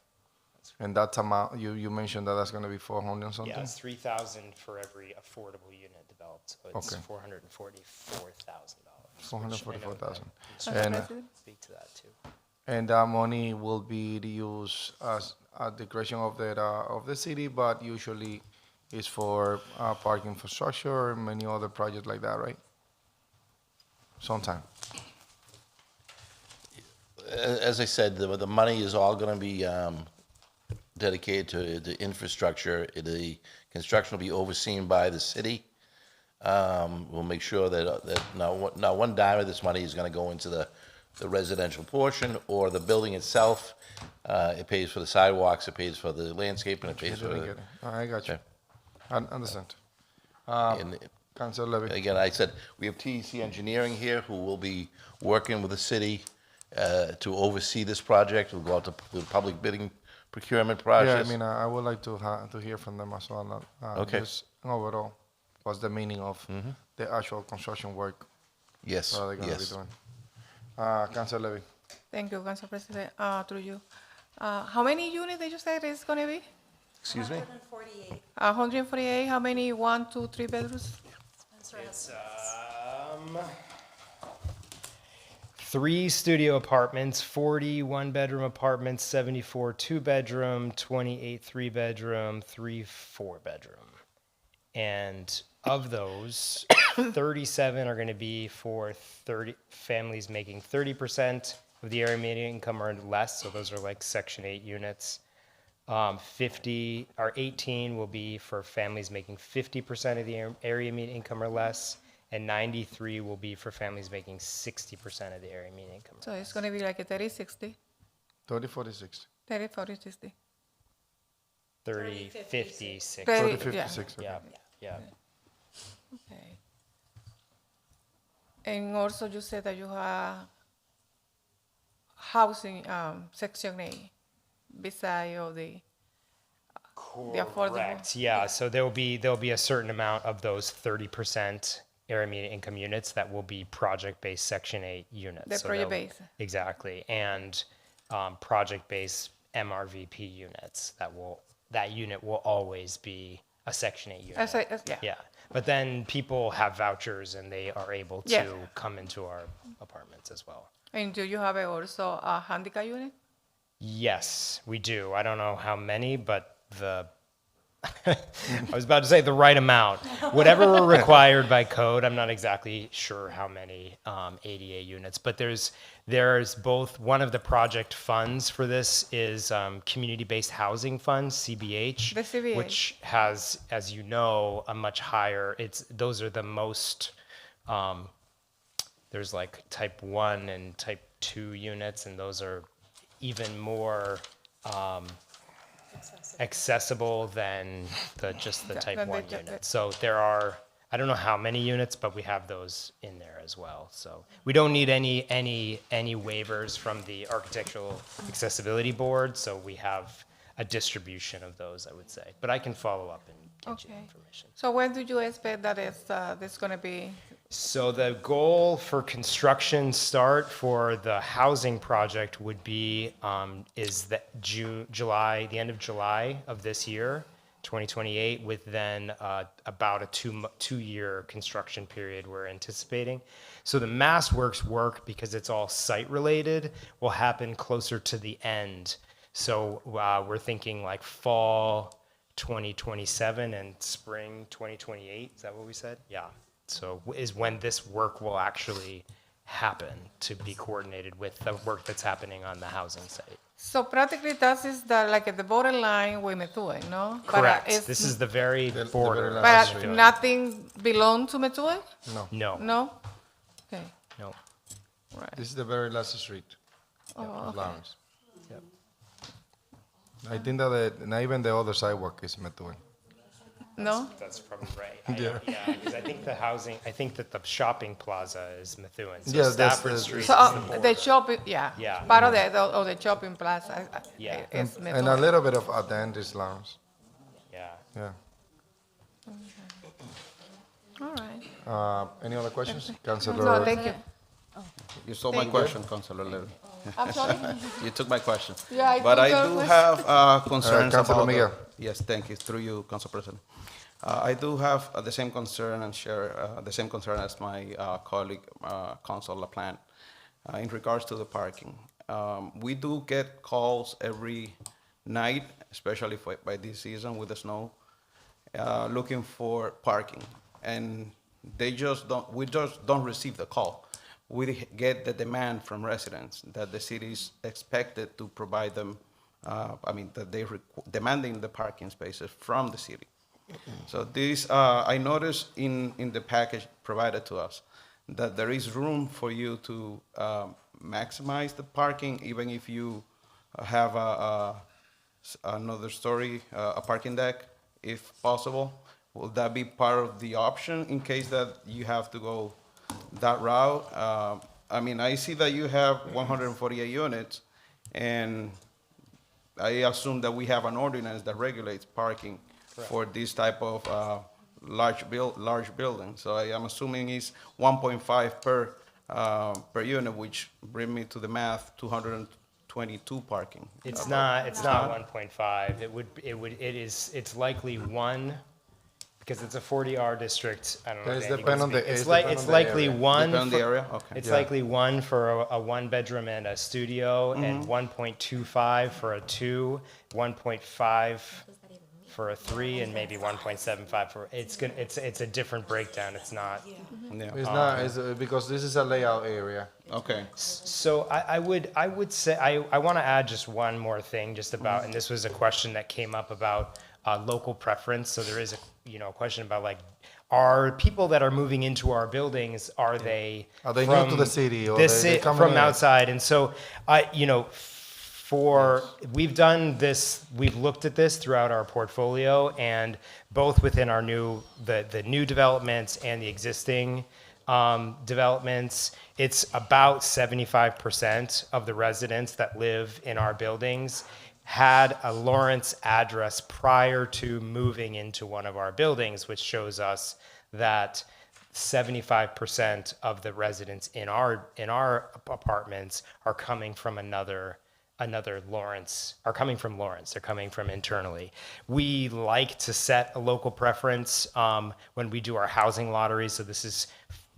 And that amount, you mentioned that that's going to be 400 and something? Yeah, it's $3,000 for every affordable unit developed, so it's Okay. $444,000. $444,000. And And speak to that too. And that money will be used as at the discretion of the city, but usually is for park infrastructure and many other projects like that, right? Sometime. As I said, the money is all going to be dedicated to the infrastructure. The construction will be overseen by the city. We'll make sure that not one dime of this money is going to go into the residential portion or the building itself. It pays for the sidewalks, it pays for the landscaping, it pays for the... I got you. Okay. I understand. And Councilor Levy. again, I said, we have TEC Engineering here who will be working with the city to oversee this project. We'll go out to the public bidding procurement Yeah, process? I mean, I would like to hear from them as well. Okay. Just overall, what's the meaning of the actual construction work Yes, that they're going to be yes. doing? Councilor Levy. Thank you, Council President. Through you. How many units did you say it's going to be? Excuse me? 148. How many 1, 2, 3 bedrooms? It's 3 studio apartments, 40 one-bedroom apartments, 74 two-bedroom, 28 three-bedroom, 3 four-bedroom. And of those, 37 are going to be for 30 families making 30% of the area median income or less. So those are like Section 8 units. 50 or 18 will be for families making 50% of the area median income or less, and 93 will be for families making 60% of the area median income. So it's going to be like a 30, 60, 30, 40, 60. 30, 40, 60. 30, 50, 60. 30, 30, 50, yeah. 60. Yeah, yeah. Okay. And also you said that you have housing, Section 8, beside of the affordable. Correct. Yeah. So there'll be a certain amount of those 30% area median income units that will be project-based Section 8 units. The So project-based. Exactly, and project-based MRVP units that unit will always be a Section 8 unit. Yeah. Yeah. But then people have vouchers and they are able to Yeah. come into our apartments as well. And do you have also a handicap unit? Yes, we do. I don't know how many, but I was about to say the right amount. Whatever required by code, I'm not exactly sure how many ADA units, but there's both, one of the project funds for this is Community-Based Housing Fund, CBH. The CBH. Which has, as you know, a much higher, those are the most, there's like type 1 and type 2 units, and those are even more accessible than just the type than the 1 ju- unit. So there are, I don't know how many units, but we have those in there as well. So we don't need any waivers from the Architectural Accessibility Board, so we have a distribution of those, I would say. But I can follow up and get you the Okay. information. So when do you expect that it's going to be? So the goal for construction start for the housing project would be, is that July, the end of July of this year, 2028, with then about a two-year construction period we're anticipating. So the MassWorks work, because it's all site-related, will happen closer to the end. So we're thinking like fall 2027 and spring 2028. Is that what we said? Yeah. So is when this work will actually happen, to be coordinated with the work that's happening on the housing site. So practically that is like the borderline with Methuen, no? Correct. But This is the very border. very of But Methuen. nothing belong to Methuen? No. No? Okay. No. Right. This is the very last street Oh, of okay. Lawrence. Yep. I think that not even the other sidewalk is Methuen. No? That's probably right. Yeah. Yeah, because I think that the shopping plaza is Methuen. So Yeah, that's Stafford the- Street So is the border. the shopping, yeah. Yeah. Part of the shopping plaza Yeah. is And a Methuen. little bit of at the end is Lawrence. Yeah. Yeah. All right. Any other questions? Councilor? No, thank you. You stole my question, Councilor Levy. I'm sorry? You took my question. Yeah, I But took I your do question. have concerns Councilor about. Miguel. Yes, thank you. Through you, Council President. I do have the same concern and share the same concern as my colleague, Council LaPlante, in regards to the parking. We do get calls every night, especially by this season with the snow, looking for parking. And we just don't receive the call. We get the demand from residents that the city is expected to provide them, that they demanding the parking spaces from the city. So this, I noticed in the package provided to us that there is room for you to maximize the parking, even if you have another story, a parking deck, if possible. Will that be part of the option in case that you have to go that route? I see that you have 148 units, and I assume that we have an ordinance that regulates parking for this type of large building. So I am assuming it's 1.5 per unit, which bring me to the math, 222 parking. It's not 1.5. It's likely 1, because it's a 40R district. I don't know. Does if Andy depend can on the- speak. it's depend It's on the likely area. 1. Depend on the for- area? Okay. It's Yeah. likely 1 for a 1-bedroom and a studio, and 1.25 for a 2, 1.5 for a 3, and maybe 1.75 for, it's a different breakdown. It's not. Yeah. It's not, it's, because this is a layout area. Okay. So I would say, I want to add just one more thing just about, and this was a question that came up about local preference. So there is a question about, like, are people that are moving into our buildings, are they Are they new from to the city, or the they coming from in? outside? And so we've done this, we've looked at this throughout our portfolio, and both within our the new developments and the existing developments, it's about 75% of the residents that live in our buildings had a Lawrence address prior to moving into one of our buildings, which shows us that 75% of the residents in our apartments are coming from another Lawrence, are coming from Lawrence. They're coming from internally. We like to set a local preference when we do our housing lottery. So this is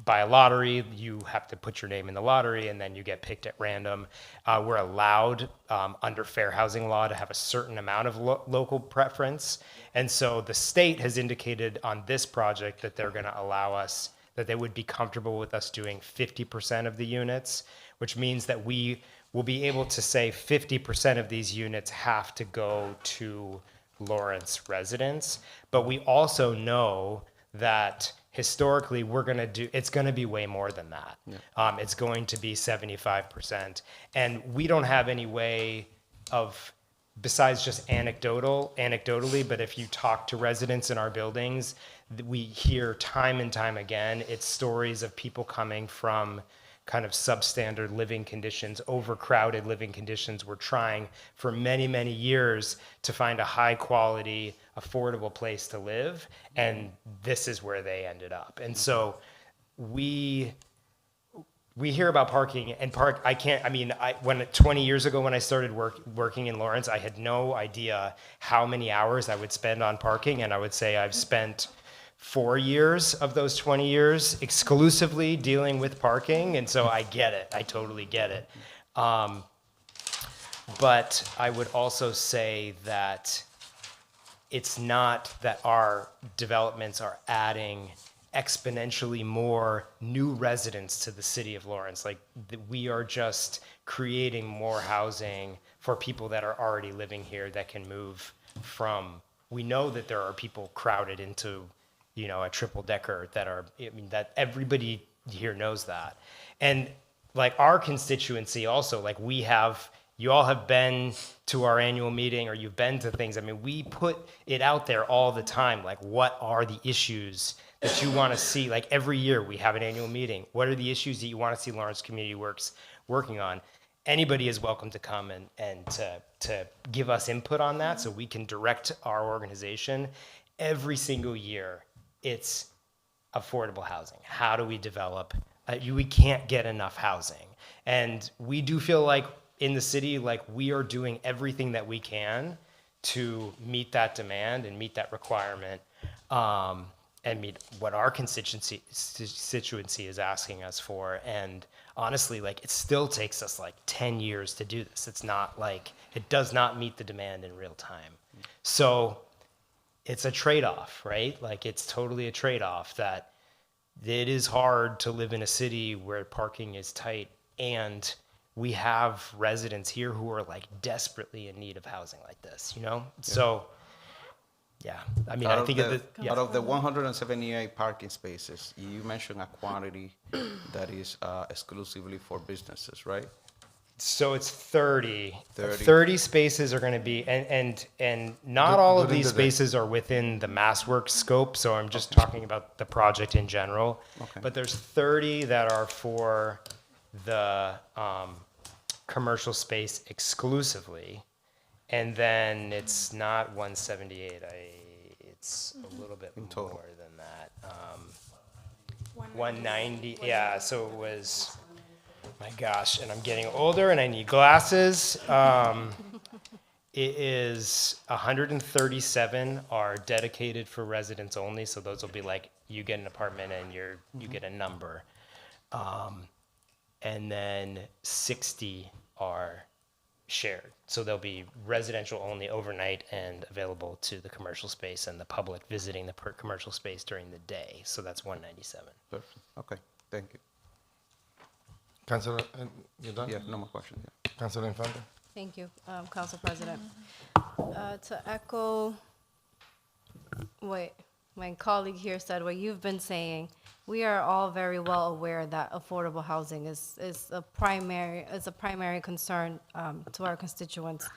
by a lottery. You have to put your name in the lottery, and then you get picked at random. We're allowed under fair housing law to have a certain amount of local preference. And so the state has indicated on this project that they're going to allow us, that they would be comfortable with us doing 50% of the units, which means that we will be able to say 50% of these units have to go to Lawrence residents. But we also know that historically it's going to be way more than that. Yeah. It's going to be 75%. And we don't have any way of, besides just anecdotally, but if you talk to residents in our buildings, we hear time and time again, it's stories of people coming from kind of substandard living conditions, overcrowded living conditions. We're trying for many, many years to find a high quality, affordable place to live, and this is where they ended up. And so we hear about parking, and 20 years ago when I started working in Lawrence, I had no idea how many hours I would spend on parking, and I would say I've spent 4 years of those 20 years exclusively dealing with parking, and so I get it. I totally get it. But I would also say that it's not that our developments are adding exponentially more new residents to the city of Lawrence. Like, we are just creating more housing for people that are already living here that can move from. We know that there are people crowded into a triple decker that everybody here knows that. And like our constituency also, like you all have been to our annual meeting, or you've been to things. I mean, we put it out there all the time. Like, what are the issues that you want to see? Like, every year we have an annual meeting. What are the issues that you want to see Lawrence Community Works working on? Anybody is welcome to come and to give us input on that, so we can direct our organization. Every single year, it's affordable housing. How do we develop? We can't get enough housing. And we do feel like in the city, like, we are doing everything that we can to meet that demand and meet that requirement, and meet what our constituency is asking us for. And honestly, like, it still takes us like 10 years to do this. It's not like, it does not meet the demand in real time. So it's a trade-off, right? Like, it's totally a trade-off that it is hard to live in a city where parking is tight, and we have residents here who are like desperately in need of housing like this, So, yeah, I mean, I think out of the 178 parking spaces, you mentioned a quantity that is exclusively for businesses, right? So it's 30. 30 spaces are going to be, and not all of these spaces are within the MassWorks scope. So I'm just talking about the project in general. Okay. But there's 30 that are for the commercial space exclusively, And then it's not 178, it's a little bit total. more than that. 190, yeah, so it was, my gosh, and I'm getting older and I need glasses. It is 137 are dedicated for residents only, so those will be like, you get an apartment and you get a number. And then 60 are shared. So they'll be residential only overnight and available to the commercial space and the public visiting the commercial space during the day. So that's 197. Perfect. Okay, thank you. Councilor, you done? Yeah, no more questions. Yeah. Councilor Infante? Thank you, Council President. To echo what my colleague here said, what you've been saying, we are all very well aware that affordable housing is a primary concern to our constituents.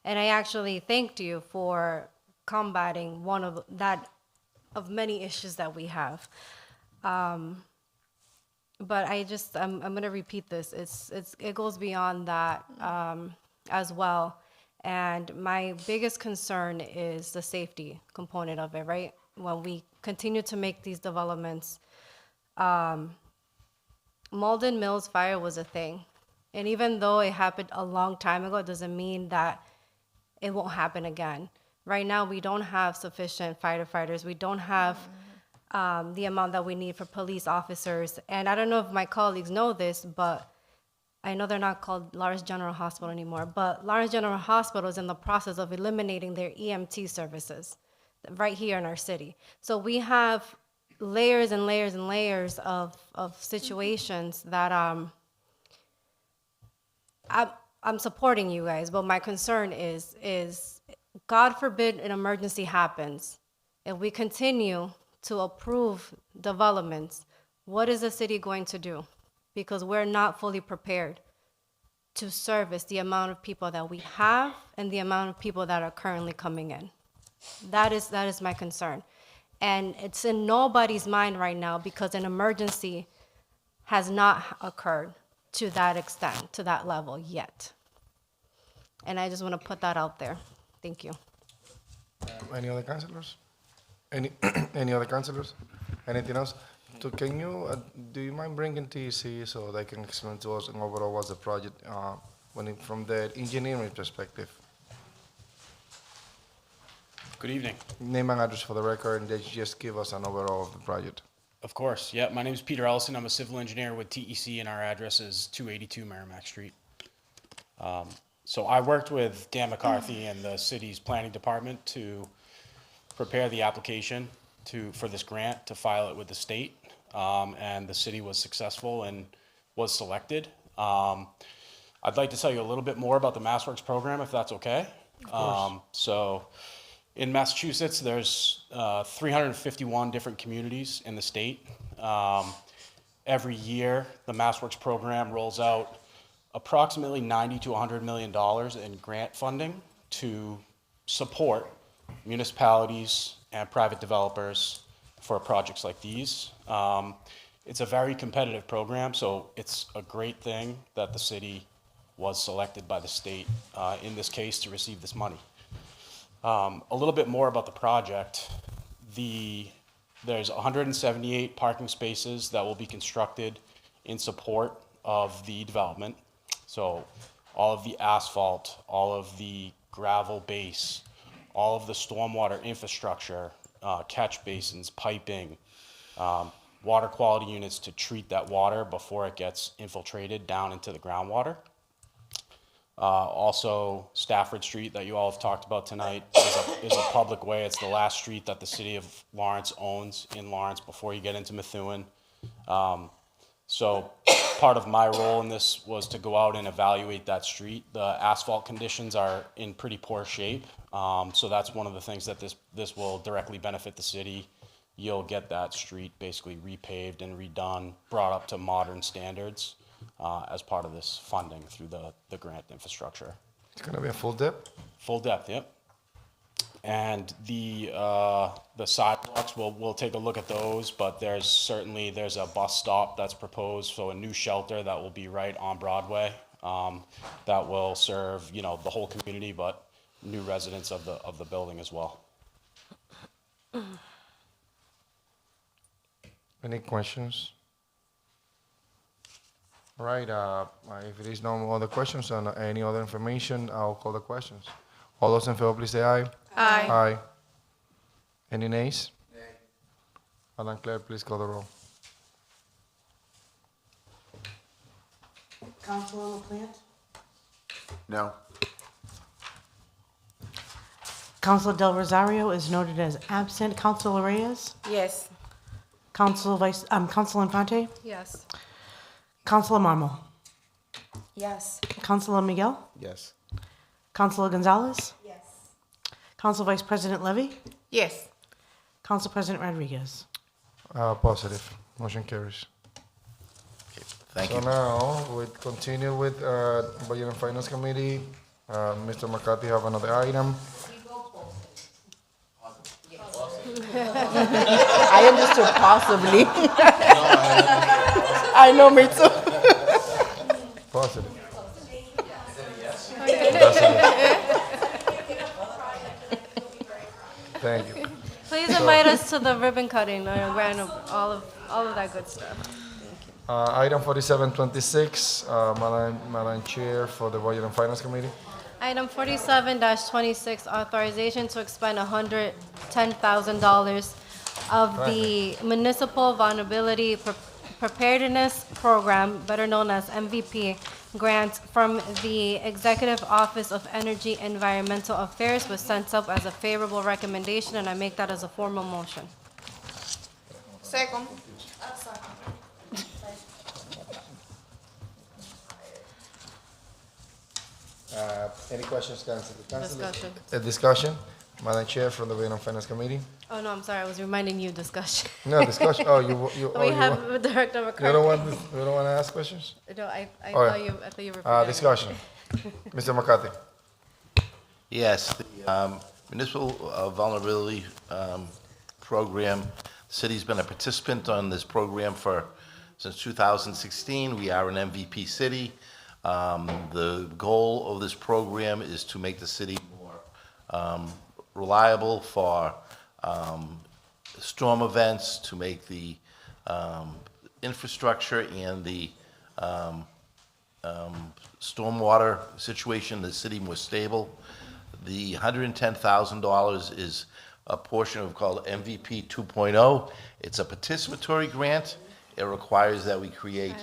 And I actually thanked you for combating one of many issues that we have. But I'm going to repeat this. It goes beyond that as well. And my biggest concern is the safety component of it, right? When we continue to make these developments, Malden Mills fire was a thing. And even though it happened a long time ago, it doesn't mean that it won't happen again. Right now, we don't have sufficient firefighters. We don't have the amount that we need for police officers. And I don't know if my colleagues know this, but I know they're not called Lawrence General Hospital anymore, but Lawrence General Hospital is in the process of eliminating their EMT services right here in our city. So we have layers and layers and layers of situations that I'm supporting you guys, but my concern is God forbid an emergency happens, if we continue to approve developments, what is the city going to do? Because we're not fully prepared to service the amount of people that we have and the amount of people that are currently coming in. That is my concern. And it's in nobody's mind right now because an emergency has not occurred to that extent, to that level yet. And I just want to put that out there. Thank you. Any other councilors? Any other councilors? Anything else? So can you, do you mind bringing TEC so they can explain to us and overall what's the project from the engineering perspective? Good evening. Name and address for the record, and they just give us an overall of the project. Of course. Yeah, my name is Peter Ellison. I'm a civil engineer with TEC, and our address is 282 Merrimack Street. So I worked with Dan McCarthy and the city's planning department to prepare the application for this grant to file it with the state, and the city was successful and was selected. I'd like to tell you a little bit more about the MassWorks program, if that's okay. Of course. So in Massachusetts, there's 351 different communities in the state. Every year, the MassWorks program rolls out approximately $90 to $100 million in grant funding to support municipalities and private developers for projects like these. It's a very competitive program, so it's a great thing that the city was selected by the state, in this case, to receive this money. A little bit more about the project. There's 178 parking spaces that will be constructed in support of the development. So all of the asphalt, all of the gravel base, all of the stormwater infrastructure, catch basins, piping, water quality units to treat that water before it gets infiltrated down into the groundwater. Also, Stafford Street that you all have talked about tonight is a public way. It's the last street that the city of Lawrence owns in Lawrence before you get into Methuen. So part of my role in this was to go out and evaluate that street. The asphalt conditions are in pretty poor shape. So that's one of the things that this will directly benefit the city. You'll get that street basically repaved and redone, brought up to modern standards as part of this funding through the grant infrastructure. It's gonna be a full depth? Full depth, yep. And the sidewalks, we'll take a look at those, but there's a bus stop that's proposed, so a new shelter that will be right on Broadway, that will serve, the whole community, but new residents of the building as well. Any questions? All right, if there is no other questions or any other information, I'll call the questions. All those in favor, please say aye. Aye. Aye. Any nays? Nay. Madam Clerk, please call the roll. Councilor LaPlante? No. Councilor Del Rosario is noted as absent. Councilor Reyes? Yes. Councilor Infante? Yes. Councilor Marmol? Yes. Councilor Miguel? Yes. Councilor Gonzalez? Yes. Council Vice President Levy? Yes. Council President Rodriguez? Positive. Motion carries. Thank So you. now, we continue with Budget and Finance Committee. Mr. McCarthy have another item. I understood possibly. I know, me too. Positive. Thank you. Please invite us to the ribbon cutting, grand, all of that good stuff. Item 4726, Madam Chair for the Budget and Finance Committee. Item 47-26, authorization to expend $110,000 of the Municipal Vulnerability Preparedness Program, better known as MVP, grant from the Executive Office of Energy Environmental Affairs was sent up as a favorable recommendation, and I make that as a formal motion. Second. Any questions, Councilor? Discussion. Discussion? Madam Chair from the Budget and Finance Committee. Oh, no, I'm sorry, I was reminding you discussion. No, discussion. Oh, you We have Director McCarthy. You don't want to ask questions? No, I All right. thought you were. preparing. Discussion. Mr. McCarthy. Yes, the Municipal Vulnerability Program, the city's been a participant on this program since 2016. We are an MVP city. The goal of this program is to make the city more reliable for storm events, to make the infrastructure and the stormwater situation in the city more stable. The $110,000 is a portion of called MVP 2.0. It's a participatory grant. It requires that we create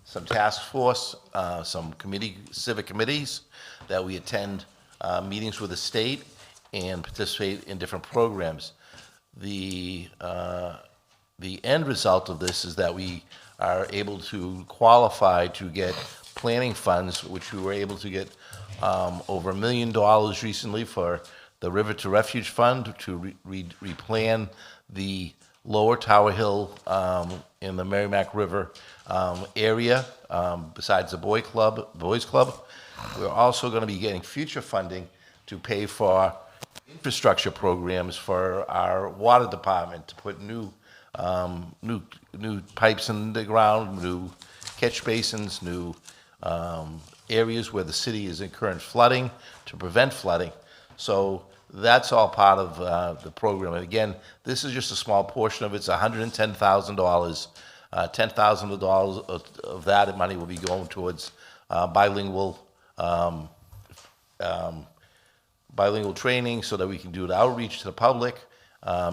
some task force, some civic committees, that we attend meetings with the state and participate in different programs. The end result of this is that we are able to qualify to get planning funds, which we were able to get over $1 million recently for the River to Refuge Fund to replan the lower Tower Hill in the Merrimack River area, besides the Boys Club. We're also going to be getting future funding to pay for infrastructure programs for our water department, to put new pipes in the ground, new catch basins, new areas where the city is incurring flooding to prevent flooding. So that's all part of the program. And again, this is just a small portion of it. It's $110,000. $10,000 of that money will be going towards bilingual training, so that we can do the outreach to the public,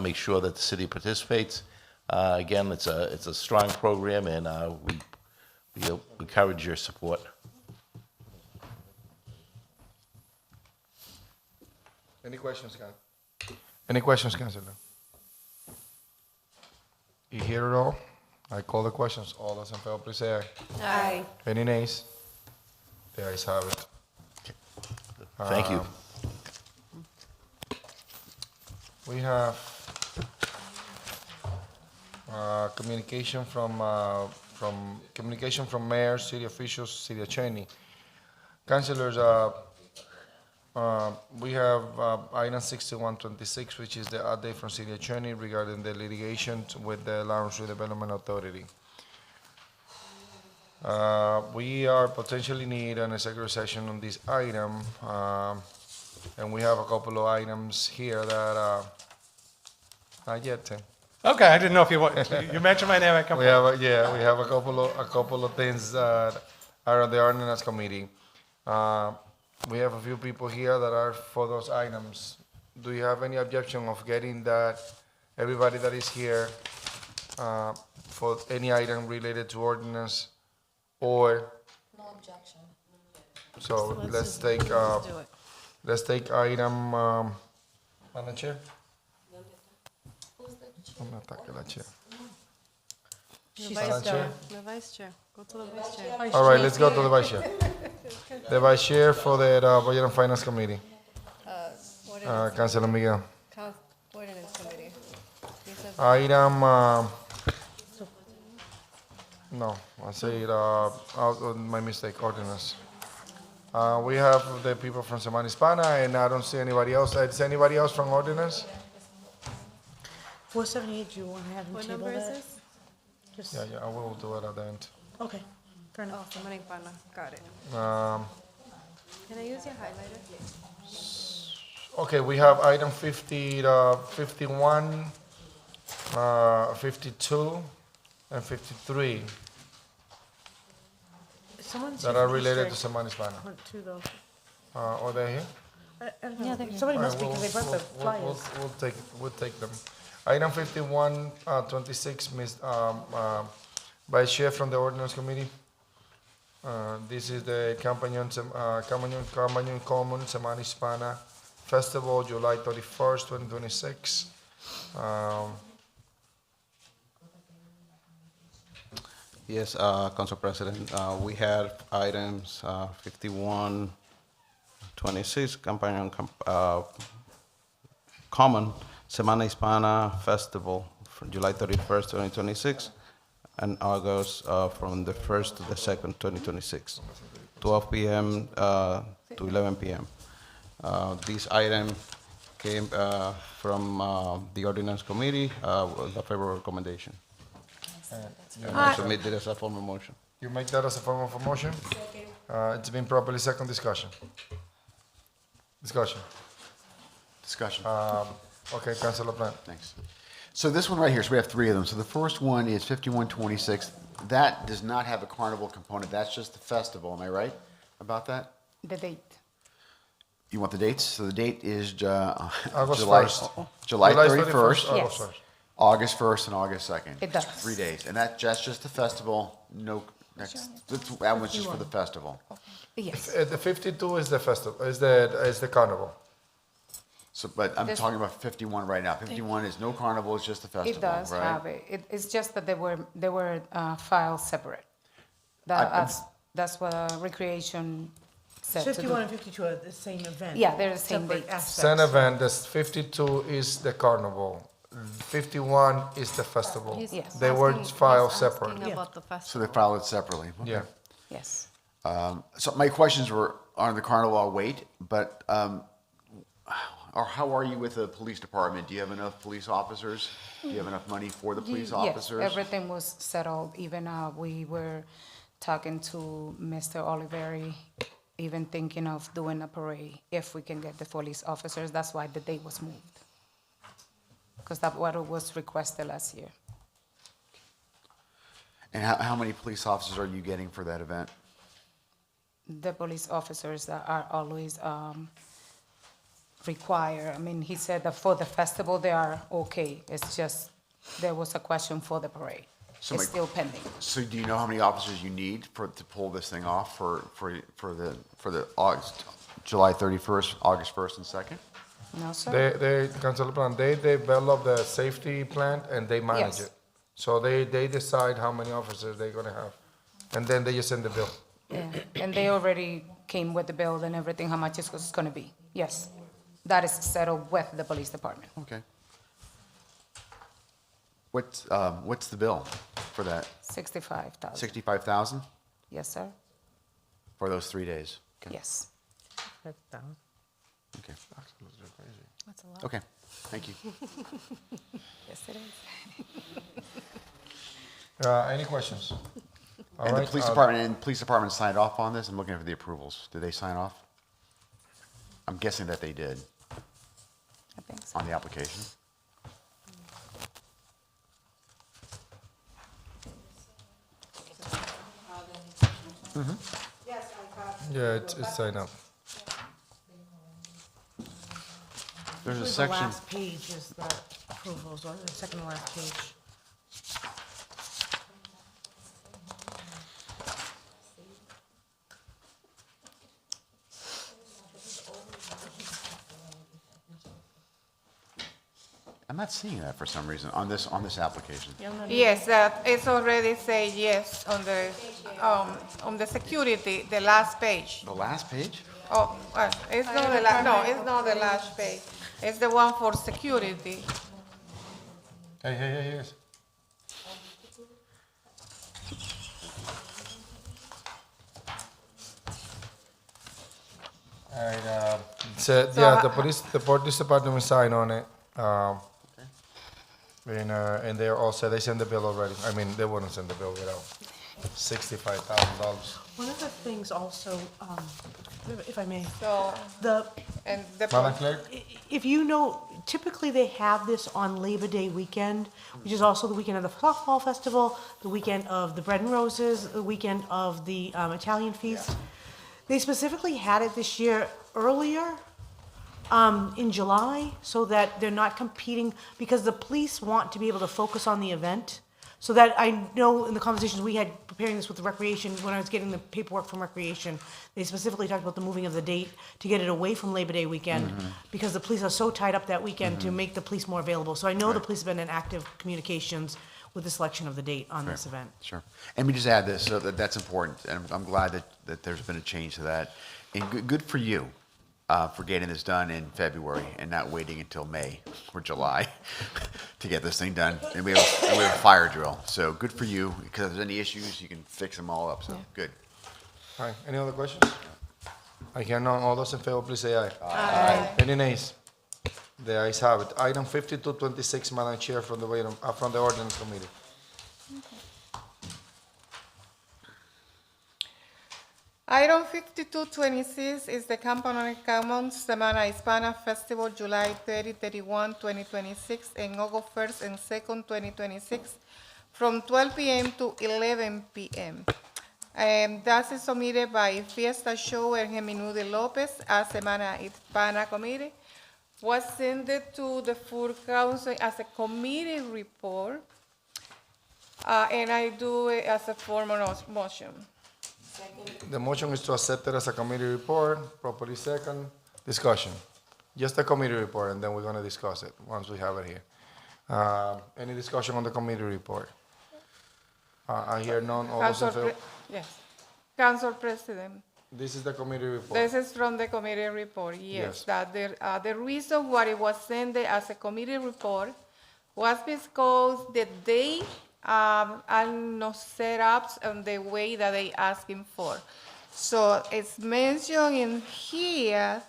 make sure that the city participates. Again, it's a strong program, and we encourage your support. Any questions, Councilor? You hear it all? I call the questions. All those in favor, please say aye. Aye. Any nays? The ayes have it. Thank you. We have communication from mayor, city officials, city attorney. Councilors, we have item 6126, which is the update from city attorney regarding the litigation with the Lawrence Redevelopment Authority. We are potentially need an executive session on this item And we have a couple of items here that, not yet, Tim. Okay, I didn't know if you want, you mentioned my name, I come. We have, we have a couple of things that are on the ordinance committee. We have a few people here that are for those items. Do you have any objection of getting that, everybody that is here, for any item related to ordinance or? No objection. So let's take item, Madam Chair? Un ataque a la chair. The Madam vice chair. Chair? The vice chair. Go to the vice chair. All right, let's go to the vice chair. The vice chair for the Budget and Finance Committee, Councilor Miguel. Ordinance committee. Item, no, I say it, my mistake, ordinance. We have the people from Semana Hispana, and I don't see anybody else. Is anybody else from ordinance? 478, do you want to have him What table number is that? this? Just, Yeah, I will do it at the end. okay, fair enough. Oh, Semana Hispana. Got it. Can I use your highlighter? Okay, we have item 50, 51, 52, and 53 Someone that are related to Semana Hispana. To those. Are they here? I don't know. Somebody must be, because they brought the flyers. We'll take them. Item 51, 26, Ms. Vice Chair from the Ordinance Committee. This is the Campañon Common Semana Hispana Festival, July 31st, 2026. Yes, Council President, we had items 51, 26, Companion Common Semana Hispana Festival from July 31st, 2026, and August from the 1st to the 2nd, 2026, 12 p.m. To 11 p.m. This item came from the Ordinance Committee with a favorable recommendation. And I submit it as a formal motion. You make that as a form of a motion? It's been properly second discussion. Discussion. Okay, Councilor Plant. Thanks. So this one right here, so we have three of them. So the first one is 5126. That does not have a carnival component. That's just the festival. Am I right about that? The date. You want the dates? So the date is August July 1st. July July 31st, August Yes. 1st. August 1st, and August 2nd. It does. 3 days. And that's just the festival. No, that one's just for the festival. Yes. The 52 is the festival, is the carnival. So, but I'm This- talking about 51 right now. 51 is no carnival, it's just the festival, It does right? have it. It's just that they were filed separate. I'm- That's what recreation said to do. 51 and 52 are the same event. Yeah, they're the same separate dates. aspects. Same event, the 52 is the carnival. 51 is the festival. Yes. They were filed separate. About the So festival. they filed it separately. Okay. Yeah. Yes. So my questions were on the carnival, I'll wait, but, or how are you with the police department? Do you have enough police officers? Do you have enough money for the police officers? Yes, everything was settled. Even we were talking to Mr. Oliveri, even thinking of doing a parade if we can get the police officers. That's why the date was moved. Because that's what was requested last year. And how many police officers are you getting for that event? The police officers that are always required. I mean, he said that for the festival, they are okay. It's just, there was a question for the parade. So It's my- still pending. So do you know how many officers you need to pull this thing off for the August, July 31st, August 1st and 2nd? No, sir? They, Councilor Plant, they develop the safety plan and they manage Yes. it. So they decide how many officers they're gonna have. And then they just send the bill. Yeah, and they already came with the bill and everything, how much it was gonna be. Yes, that is settled with the police department. Okay. What's the bill for that? 65,000. 65,000 Yes, sir? for those 3 days? Okay. Yes. Okay. That's a lot. Okay, thank you. Yes, it is. Any questions? All And the right, police department signed off on this? I'm looking for the approvals. Did they sign off? I'm guessing that they did I think so. on the application. Yeah, it's signed up. There's a The section, last page is the approvals, or the second to last page. I'm not seeing that for some reason on this application. Yes, it's already say yes on the security, the last page. The last page? Oh, it's not the last, no, it's not the last page. It's the one for security. Hey, yes. All right, so, yeah, the police department signed on it. And they're all set, they sent the bill already. I mean, they wouldn't send the bill without $65,000. One of the things also, if I may, So, the, and the. Madam Clerk? if you know, typically they have this on Labor Day weekend, which is also the weekend of the softball festival, the weekend of the Bread and Roses, the weekend of the Italian feast. They specifically had it this year earlier, in July, so that they're not competing, because the police want to be able to focus on the event. So that I know in the conversations we had preparing this with the recreation, when I was getting the paperwork from recreation, they specifically talked about the moving of the date to get it away from Labor Day weekend, because the police are so tied up that weekend to make the police more available. So I know the police have been in active communications with the selection of the date on this event. Sure. And we just add this, so that's important, and I'm glad that there's been a change to that. And good for you for getting this done in February and not waiting until May or July to get this thing done. And we have a fire drill, so good for you, because if there's any issues, you can fix them all up, so good. All right, any other questions? I hear none, all those in favor, please say aye. Aye. Any nays? The ayes have it. Item 5226, Madam Chair, from the Ordinance Committee. Item 5226 is the Campanone Commons Semana Hispana Festival, July 30, 31, 2026, and August 1st and 2nd, 2026, from 12 p.m. to 11 p.m. That is submitted by Fiesta Show and Geminu de Lopez as Semana Hispana Committee. Was sent to the full council as a committee report, and I do it as a formal motion. The motion is to accept it as a committee report, properly second. Discussion. Just a committee report, and then we're gonna discuss it once we have it here. Any discussion on the committee report? I hear none, all those in favor? Yes. Council President, This is the committee report. this is from the committee report, yes. Yes. That the reason why it was sent as a committee report was because the date are not set up on the way that they asking for. So it's mentioned in here,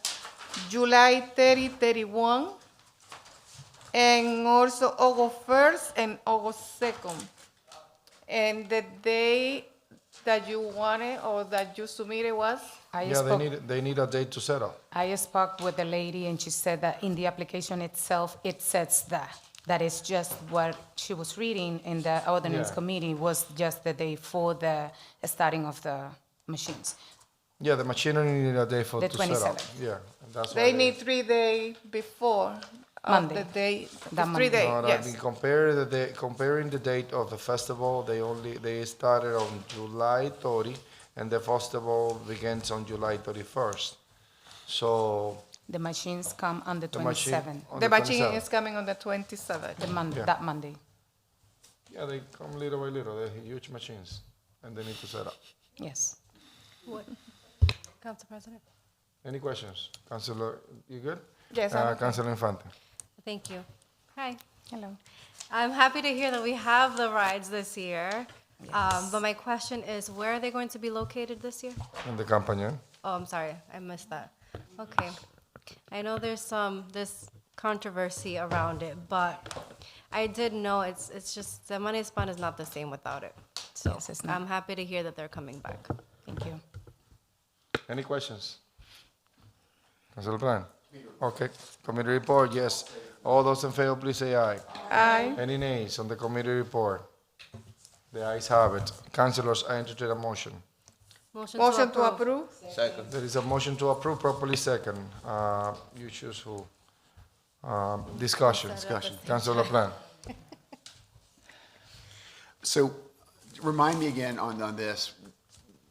July 30, 31, and also August 1st and August 2nd. And the day that you wanted or that you submitted was? Yeah, they need a date to set up. I spoke with the lady and she said that in the application itself, it says that. That is just what she was reading in the ordinance Yeah. committee was just the day for the starting of the machines. Yeah, the machinery need a day to The set up. 27th. Yeah, and that's why They need 3 days before Monday. the day. That 3 Monday. days, No, I yes. mean, comparing the date of the festival, they started on July 30, and the festival begins on July 31st. So The machines come on the the machine 27th, on The machine 27th. is coming on the 27th. Yeah. that Monday. Yeah, they come little by little. They're huge machines, and they need to set up. Yes. Council President? Any questions, Councilor? You good? Yes, I'm okay. Councilor Infante. Thank you. Hi. Hello. I'm happy to hear that we have the rides this year. But my question is, where are they going to be located this year? In the Campaña. Oh, I'm sorry, I missed that. Okay. I know there's this controversy around it, but I did know it's just, Semana Hispana is not the same without it. So Yes, it's not. I'm happy to hear that they're coming back. Thank you. Any questions? Councilor Plan? Okay. Committee report, yes. All those in favor, please say aye. Aye. Any nays on the committee report? The ayes have it. Councilors, I entertain a motion. Motion to approve. Second. There is a motion to approve, properly second. You choose who. Discussion. Councilor Plan? So, remind me again on this,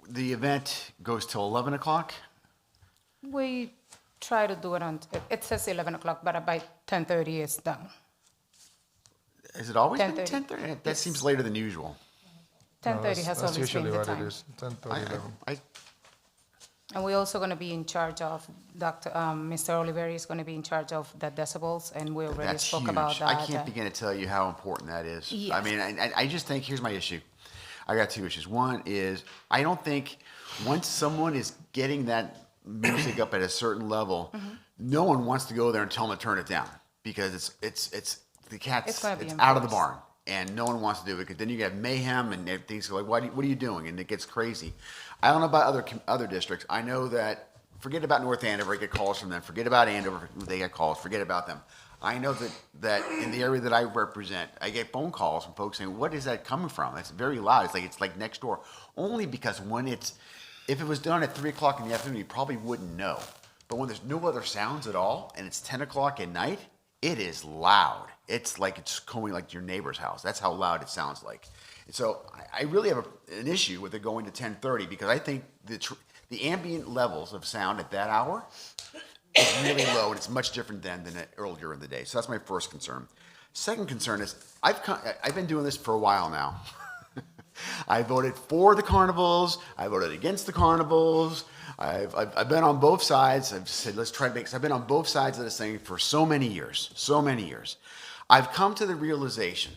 the event goes till 11 o'clock? We try to do it it says 11 o'clock, but by 10:30 it's done. Has it always been 10:30? 10:30? That seems later than usual. 10:30 has That's always been usually the what it time. is. 10:30, 11. And we're also going to be in charge of, Mr. Oliveri is going to be in charge of the decibels, and we already That's spoke huge. about that. I can't begin to tell you how important that is. I Yes. mean, I just think, here's my issue. I got two issues. One is, I don't think, once someone is getting that music up at a certain level, no one wants to go there and tell them to turn it down, because it's the cat's, It's gonna be out of the enforced. barn, and no one wants to do it, because then you get mayhem, and things go like, what are you doing? And it gets crazy. I don't know about other districts. I know that, forget about North Andover, I get calls from them. Forget about Andover, they get calls. Forget about them. I know that in the area that I represent, I get phone calls from folks saying, what is that coming from? It's very loud. It's like next door. Only because if it was done at 3 o'clock in the afternoon, you probably wouldn't know. But when there's no other sounds at all, and it's 10 o'clock at night, it is loud. It's like it's going like your neighbor's house. That's how loud it sounds like. And so I really have an issue with it going to 10:30, because I think the ambient levels of sound at that hour is really low, and it's much different than earlier in the day. So that's my first concern. Second concern is, I've been doing this for a while now. I voted for the carnivals. I voted against the carnivals. I've been on both sides. I've said, let's try to make, I've been on both sides of this thing for so many years. I've come to the realization,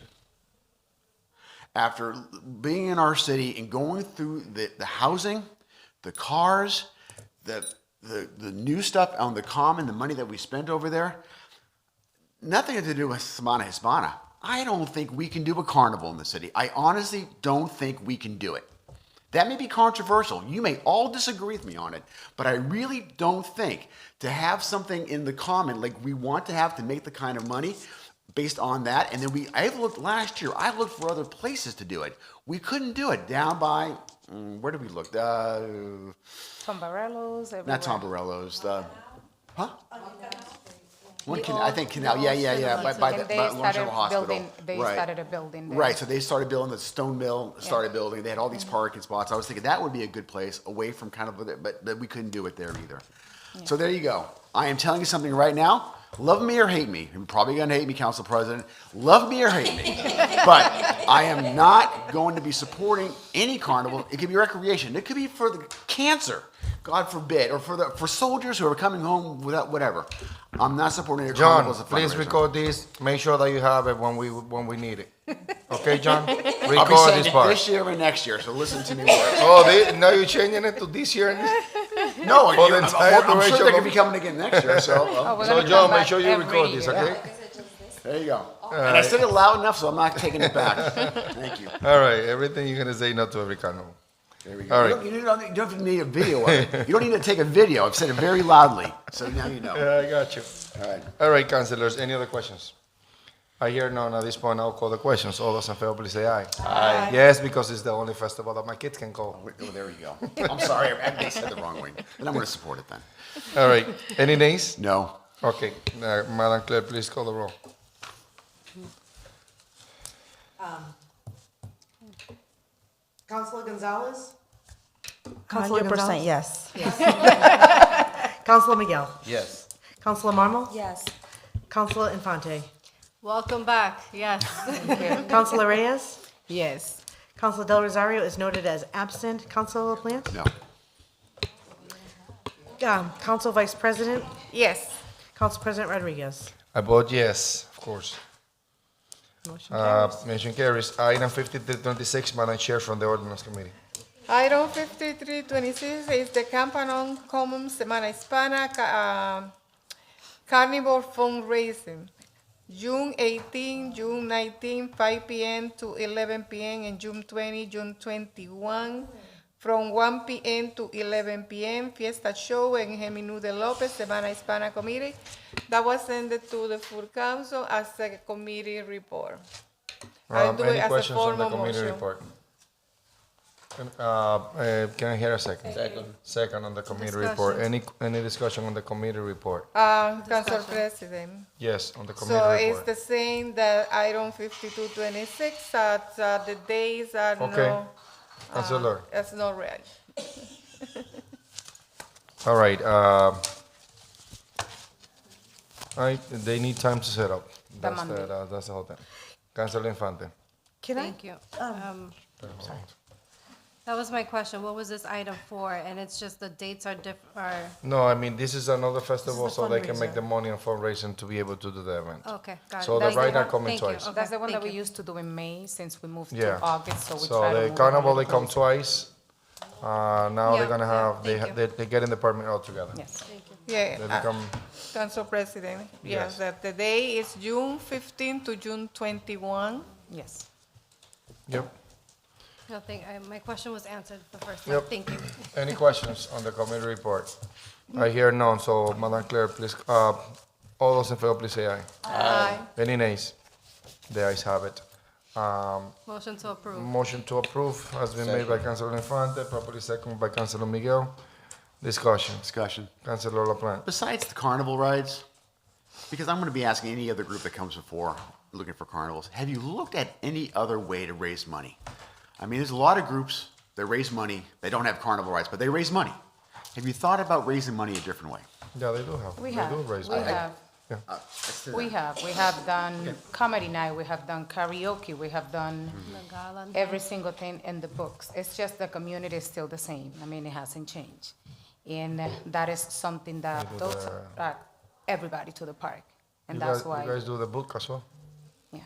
after being in our city and going through the housing, the cars, the new stuff on the common, the money that we spent over there, nothing to do with Semana Hispana. I don't think we can do a carnival in the city. I honestly don't think we can do it. That may be controversial. You may all disagree with me on it, but I really don't think to have something in the common like we want to have to make the kind of money based on that. And then last year, I looked for other places to do it. We couldn't do it down by, where did we look? Tombarello's, everywhere. Not Tombarello's, I think Canal, yeah, by Longshore Hospital. They Right. started a building there. Right, so they started building, the stone mill started building, they had all these parking spots. I was thinking that would be a good place, away from kind of, but we couldn't do it there either. So there you go. I am telling you something right now, love me or hate me. You're probably gonna hate me, Council President. Love me or hate me. But I am not going to be supporting any carnival. It could be recreation. It could be for the cancer, God forbid, or for soldiers who are coming home without whatever. I'm not supporting a carnival John, as a please fundraiser. record this. Make sure that you have it when we need it. Okay, John? I'll be Record saying this it part. this year and next year, so listen to me. Words. Oh, now you're changing it to this year? No, For the I'm entire sure duration they're going to of- be coming again next year, so. we're So, gonna John, come make back sure you every record this, year. okay? There you go. All And I right. said it loud enough, so I'm not taking it back. Thank you. All right, everything you're going to say, not to every carnival. There we go. All right. You don't even need a video of it. You don't need to take a video. I've said it very loudly, so now you know. Yeah, I got you. All right. All right, councilors, any other questions? I hear none at this point. I'll call the questions. All those in favor, please say aye. Aye. Yes, because it's the only festival that my kids can go. Oh, there you go. I'm sorry, I said the wrong way. Then I'm going to support it then. All right. Any nays? No. Okay. Madam Clerk, please call the roll. Councilor Gonzalez? 100% yes. Councilor Miguel? Yes. Councilor Marmol? Yes. Councilor Infante? Welcome back, yes. Councilor Reyes? Yes. Councilor Del Rosario is noted as absent. Councilor LaPlante? No. Council Vice President? Yes. Council President Rodriguez? I vote yes, of course. Motion carries. Motion carries. Item 5326, Madam Chair from the Ordinance Committee. Item 5326 is the Campanon Common Semana Hispana Carnival fundraising. June 18, June 19, 5 p.m. to 11 p.m., and June 20, June 21, from 1 p.m. to 11 p.m. Fiesta Show en Gemini de Lopez, Semana Hispana Committee. That was sent to the full council as a committee report. I'll do it Any as a questions on the formal committee motion. report? Can I hear a second? Second on the committee report. Any discussion on the committee report? Council President. Yes, on the So committee it's report. the same that item 5226, that the days are Okay. no, Councilor. it's not read. All right, they need time to set up. That's Monday. that's the whole thing. Councilor Infante. Can I? Thank you. That was my question. What was this item for? And it's just the dates are different. No, I mean, this is another festival, This is a so they can make fundraiser. the money on fundraising to be able to do the event. Okay, got it. So the That's the ride are one- coming thank you. twice. Okay, That's the one that thank we you. used to do in May, since we moved Yeah. to August, so we So try to the move it a carnival, little they come closer. twice. Now they're Yeah, gonna yeah, have, thank you. they get in the permit altogether. Yes. Yeah, They become, Council President, Yes. yes, that the day is June 15 to June 21. Yes. yep. No, my question was answered the first time. Yep. Thank you. Any questions on the committee report? I hear none, so Madam Clerk, please, all those in favor, please say aye. Aye. Any nays? The ayes have it. Motion to approve. Motion to approve has been made by Councilor Infante, properly seconded by Councilor Miguel. Discussion. Councilor LaPlante. Besides the carnival rides, because I'm going to be asking any other group that comes before looking for carnivals, have you looked at any other way to raise money? I mean, there's a lot of groups that raise money. They don't have carnival rides, but they raise money. Have you thought about raising money a different way? Yeah, they do have. We They have, do raise we money. have. We have done comedy night, we have done karaoke, we have done The gala and every single thing in the books. It's just the community is still the same. I mean, it hasn't changed. And that is something that You do those the- attract everybody to the park. And You that's guys- why. You guys do the book as well? Yeah.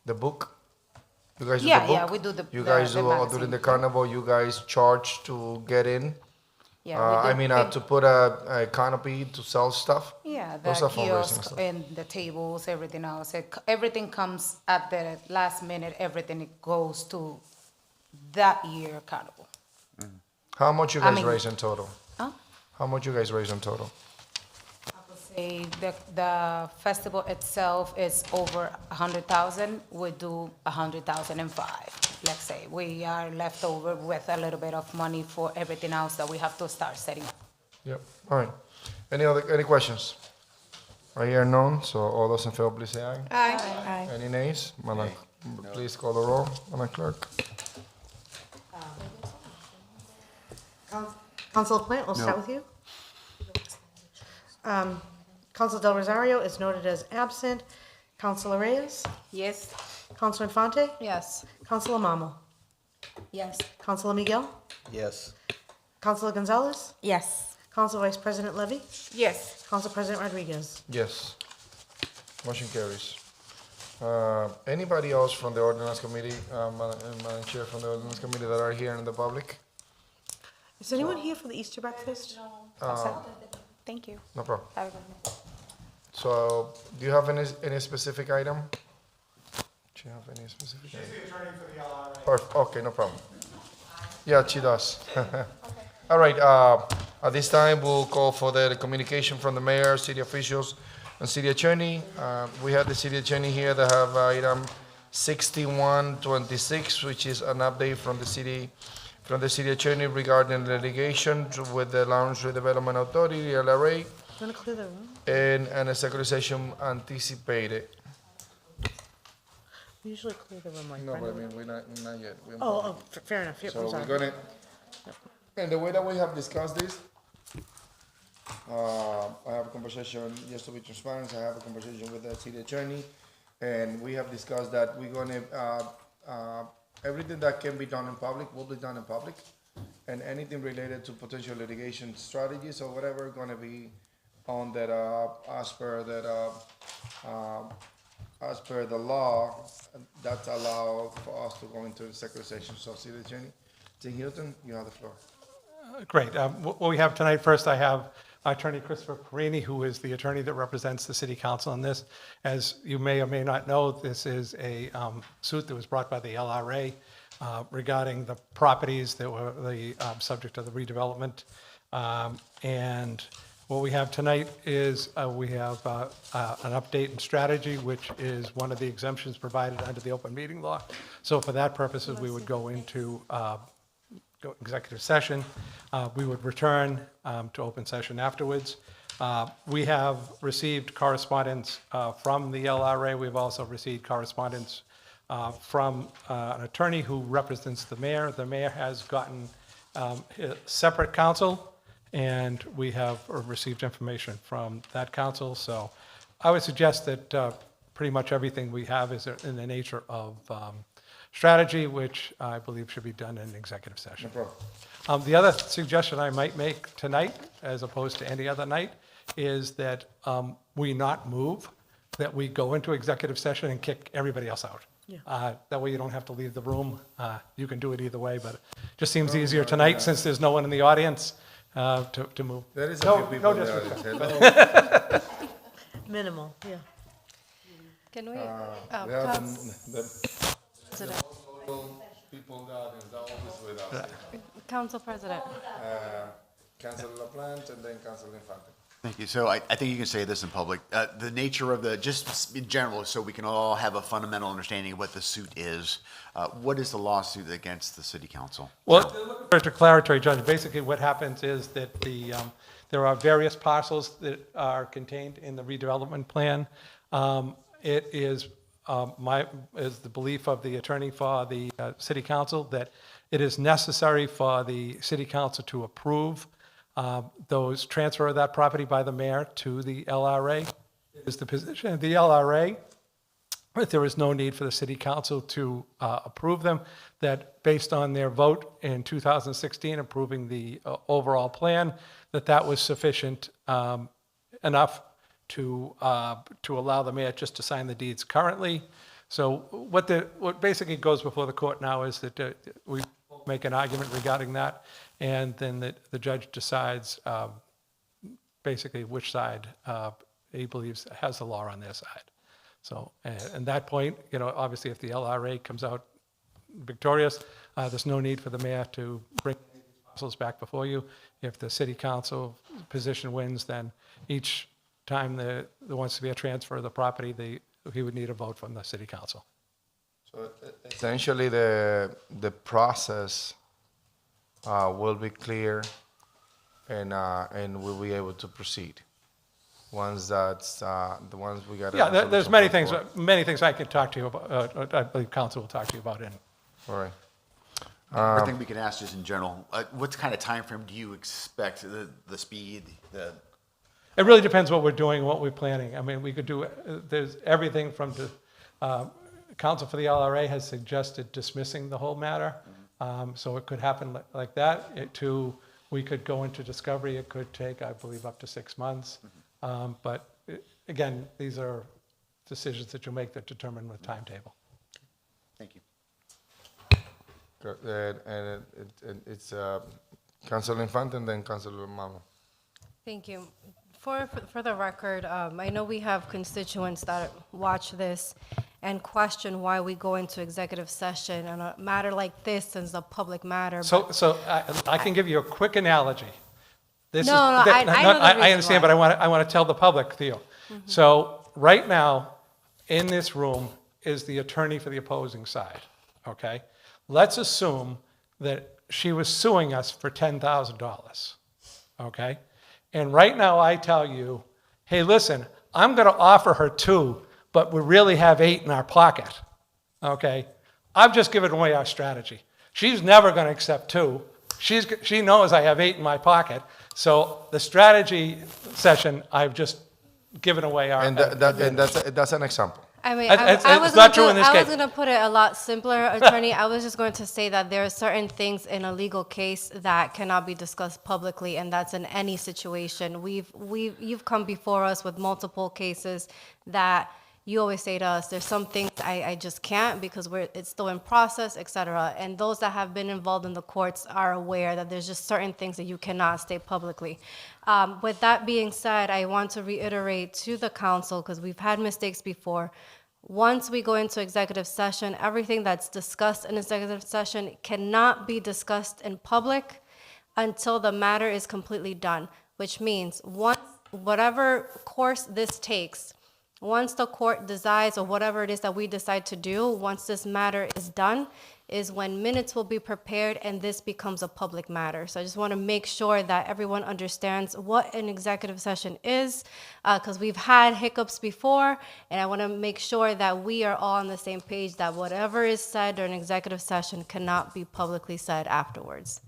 The book? You guys do Yeah, the book? yeah, we do You the guys do, magazine. during the carnival, you guys charge to get in? Yeah, we do I mean, big- to put a canopy to sell stuff? Yeah, Those the are fundraising kiosk stuff. and the tables, everything else. Everything comes at the last minute, everything it goes to that year carnival. How much you I guys mean- raise in total? Huh? How much you guys raise in total? Say the festival itself is over 100,000. We do 100,005. Let's say we are left over with a little bit of money for everything else that we have to start setting up. Yep, all right. Any questions? I hear none, so all those in favor, please say aye. Aye. Any nays? Madam, please call the roll, Madam Clerk. Council Plant, we'll start No. with you. Council Del Rosario is noted as absent. Councilor Reyes? Yes. Councilor Infante? Yes. Councilor Mamo? Yes. Councilor Miguel? Yes. Councilor Gonzalez? Yes. Council Vice President Levy? Yes. Council President Rodriguez? Yes. Motion carries. Anybody else from the ordinance committee, Madam Chair, from the ordinance committee that are here in the public? Is anyone here for the Easter breakfast? Thank you. No problem. Have a good night. So, do you have any specific item? Do you have any specific item? She's the attorney for the LRA. Okay, no problem. Yeah, she does. All right, at this time, we'll call for the communication from the mayor, city officials, and city attorney. We have the city attorney here that have item 6126, which is an update from the city attorney regarding litigation with the Lawrence Redevelopment Authority, LRA, Want to clear the room? and a second session anticipated. We usually clear the room like No, but I Brenda. mean, we're not yet. We're in Oh, public. fair enough. Yep, So I'm we're sorry. gonna, and the way that we have discussed this, I have a conversation, just to be transparent, I have a conversation with the city attorney, and we have discussed that we're gonna, everything that can be done in public will be done in public, and anything related to potential litigation strategies or whatever, gonna be on that, as per the law, that's allowed for us to go into the executive session. So, city attorney, Tim Hilton, you have the floor. Great. What we have tonight, first I have Attorney Christopher Perini, who is the attorney that represents the city council on this. As you may or may not know, this is a suit that was brought by the LRA regarding the properties that were the subject of the redevelopment. And what we have tonight is we have an update in strategy, which is one of the exemptions provided under the open meeting law. So for that purposes, we would go into executive session. We would return to open session afterwards. We have received correspondence from the LRA. We've also received correspondence from an attorney who represents the mayor. The mayor has gotten separate counsel, and we have received information from that counsel. So I would suggest that pretty much everything we have is in the nature of strategy, which I believe should be done in executive session. No problem. The other suggestion I might make tonight, as opposed to any other night, is that we not move, that we go into executive session and kick everybody else out. Yeah. That way you don't have to leave the room. You can do it either way, but it just seems easier tonight since there's no one in the audience to move. There is a No- few people no in the disrespect. audience. Minimal, yeah. Can we? Yeah, President. people that is always with us. Council President. Councilor LaPlante and then Councilor Infante. Thank you. So I think you can say this in public. The nature of just in general, so we can all have a fundamental understanding of what the suit is. What is the lawsuit against the city council? Well, for a declaratory judgment, basically what happens is that there are various parcels that are contained in the redevelopment plan. It is the belief of the attorney for the city council that it is necessary for the city council to approve those transfer of that property by the mayor to the LRA. It is the position of the LRA that there is no need for the city council to approve them, that based on their vote in 2016 approving the overall plan, that was sufficient enough to allow the mayor just to sign the deeds currently. So what basically goes before the court now is that we make an argument regarding that, and then the judge decides basically which side he believes has the law on their side. So at that point, obviously if the LRA comes out victorious, there's no need for the mayor to bring parcels back before you. If the city council position wins, then each time there wants to be a transfer of the property, he would need a vote from the city council. So essentially, the process will be clear, and we'll be able to proceed. Once that's the ones we got. Yeah, there's many things I can talk to you about. I believe council will talk to you about in. All right. I think we can ask just in general, what kind of time frame do you expect, the speed, It really depends what we're doing, what we're planning. I mean, we could do, there's everything from counsel for the LRA has suggested dismissing the whole matter. So it could happen like that. We could go into discovery. It could take, I believe, up to 6 months. But again, these are decisions that you make that determine the timetable. Thank you. And it's Councilor Infante and then Councilor Mamo. Thank you. For the record, I know we have constituents that watch this and question why we go into executive session on a matter like this, since it's a public matter. So I can give you a quick analogy. I know the I reason understand, why. but I want to tell the public, Theo. So right now, in this room is the attorney for the opposing side, okay? Let's assume that she was suing us for $10,000, okay? And right now I tell you, hey, listen, I'm going to offer her 2, but we really have 8 in our pocket, okay? I've just given away our strategy. She's never going to accept 2. She knows I have 8 in my pocket. So the strategy session, I've just given away our. And that's an example. I mean, I was going to put it a lot simpler, attorney. I was just going to say that there are certain things in a legal case that cannot be discussed publicly, and that's in any situation. You've come before us with multiple cases that you always say to us, there's some things I just can't because it's still in process, et cetera. And those that have been involved in the courts are aware that there's just certain things that you cannot state publicly. With that being said, I want to reiterate to the council, because we've had mistakes before, Once we go into executive session, everything that's discussed in executive session cannot be discussed in public until the matter is completely done, which means once, whatever course this takes, once the court decides or whatever it is that we decide to do, once this matter is done, is when minutes will be prepared and this becomes a public matter. So I just want to make sure that everyone understands what an executive session is, because we've had hiccups before, and I want to make sure that we are all on the same page that whatever is said during executive session cannot be publicly said afterwards.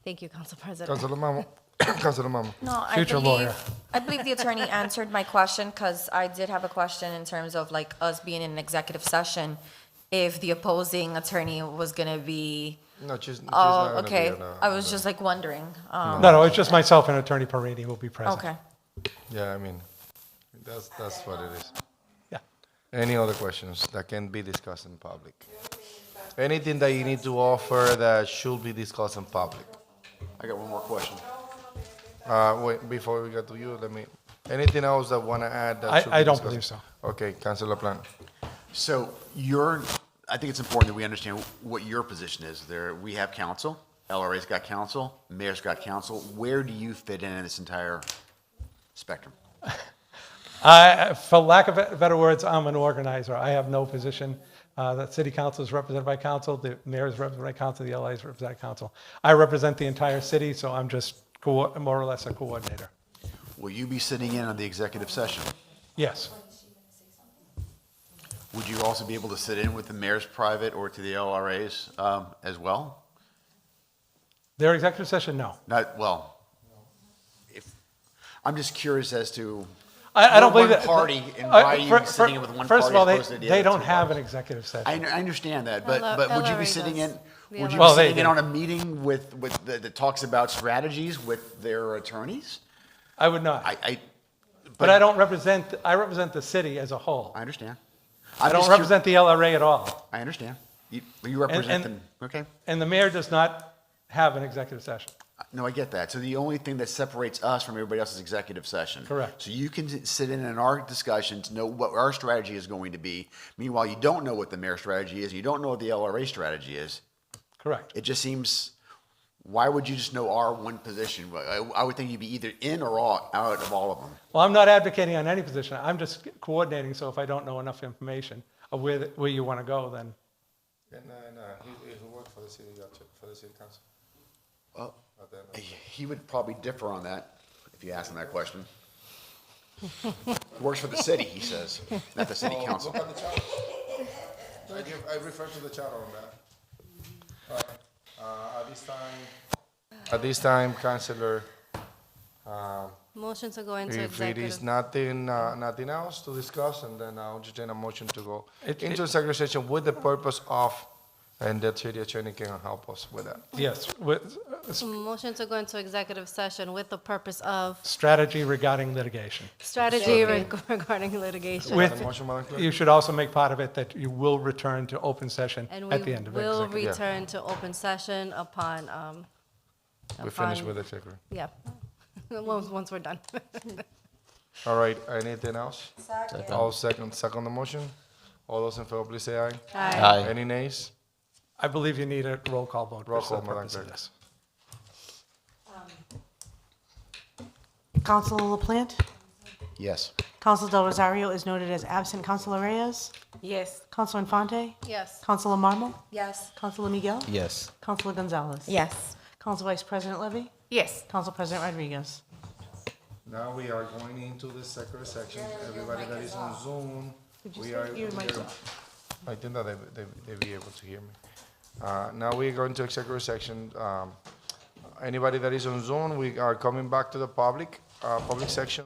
Thank you, Council President. Councilor Mamo. Councilor Mamo. No, Future lawyer. I believe the attorney answered my question, because I did have a question in terms of like us being in an executive session, if the opposing attorney was gonna be. No, she's not Oh, gonna okay. be, I was just like wondering. No, it's just myself and Attorney Parini will be present. Okay. Yeah, I mean, that's what it is. Yeah. Any other questions that can be discussed in public? Anything that you need to offer that should be discussed in public? I got one more question. Wait, before we get to you, anything else that want to add? That should be I don't discussed? believe so. Okay, Councilor Plant. So I think it's important that we understand what your position is. We have council, LRA's got council, mayor's got council. Where do you fit in this entire spectrum? For lack of better words, I'm an organizer. I have no position. The city council is represented by council, the mayor is represented by council, the LA is represented by council. I represent the entire city, so I'm just more or less a coordinator. Will you be sitting in on the executive session? Yes. Would you also be able to sit in with the mayor's private or to the LRA's as well? Their executive session, no. I'm just curious as to. I don't believe one that. party, and why are you sitting in with one party? First of all, as opposed to the they other don't two have an parties? executive session. I understand that, but would you be sitting in? Would you be Well, sitting in on a meeting that talks about strategies with their attorneys? I would not. But I represent the city as a whole. I understand. I don't represent the LRA at all. I understand. You represent them, okay? And the mayor does not have an executive session. No, I get that. So the only thing that separates us from everybody else is executive session. Correct. So you can sit in our discussions, know what our strategy is going to be. Meanwhile, you don't know what the mayor's strategy is, you don't know what the LRA strategy is. Correct. It just seems, why would you just know our one position? I would think you'd be either in or out of all of them. Well, I'm not advocating on any position. I'm just coordinating, so if I don't know enough information of where you want to go, then. No, he worked for the city council. Well, he would probably differ on that if you ask him that question. He works for the city, he says, not the city council. Look at the chat. I refer to the chat on that. At this time, Councilor, Motion to go into if it is executive. nothing else to discuss, and then I'll entertain a motion to go into executive session with the purpose of, and the city attorney can help us with that. Yes, Motion to go into executive session with the purpose of strategy regarding litigation. strategy regarding litigation. You should also make part of it that you will return to open session And at the we end of will executive. return to open session upon. We finish with executive. Yeah, once we're done. All right, anything else? Second. All second the motion? All those in favor, please say aye. Aye. Aye. Any nays? I believe you need a roll call vote. Roll for the call, Madam purpose of Clerk. this. Councilor LaPlante? Yes. Councilor Del Rosario is noted as absent. Councilor Reyes? Yes. Councilor Infante? Yes. Councilor Marmol? Yes. Councilor Miguel? Yes. Councilor Gonzalez? Yes. Council Vice President Levy? Yes. Council President Rodriguez? Now we are going into the second section. Everybody that is on Zoom, I think that they be able to hear me. Now we're going to executive section. Anybody that is on Zoom, we are coming back to the public section.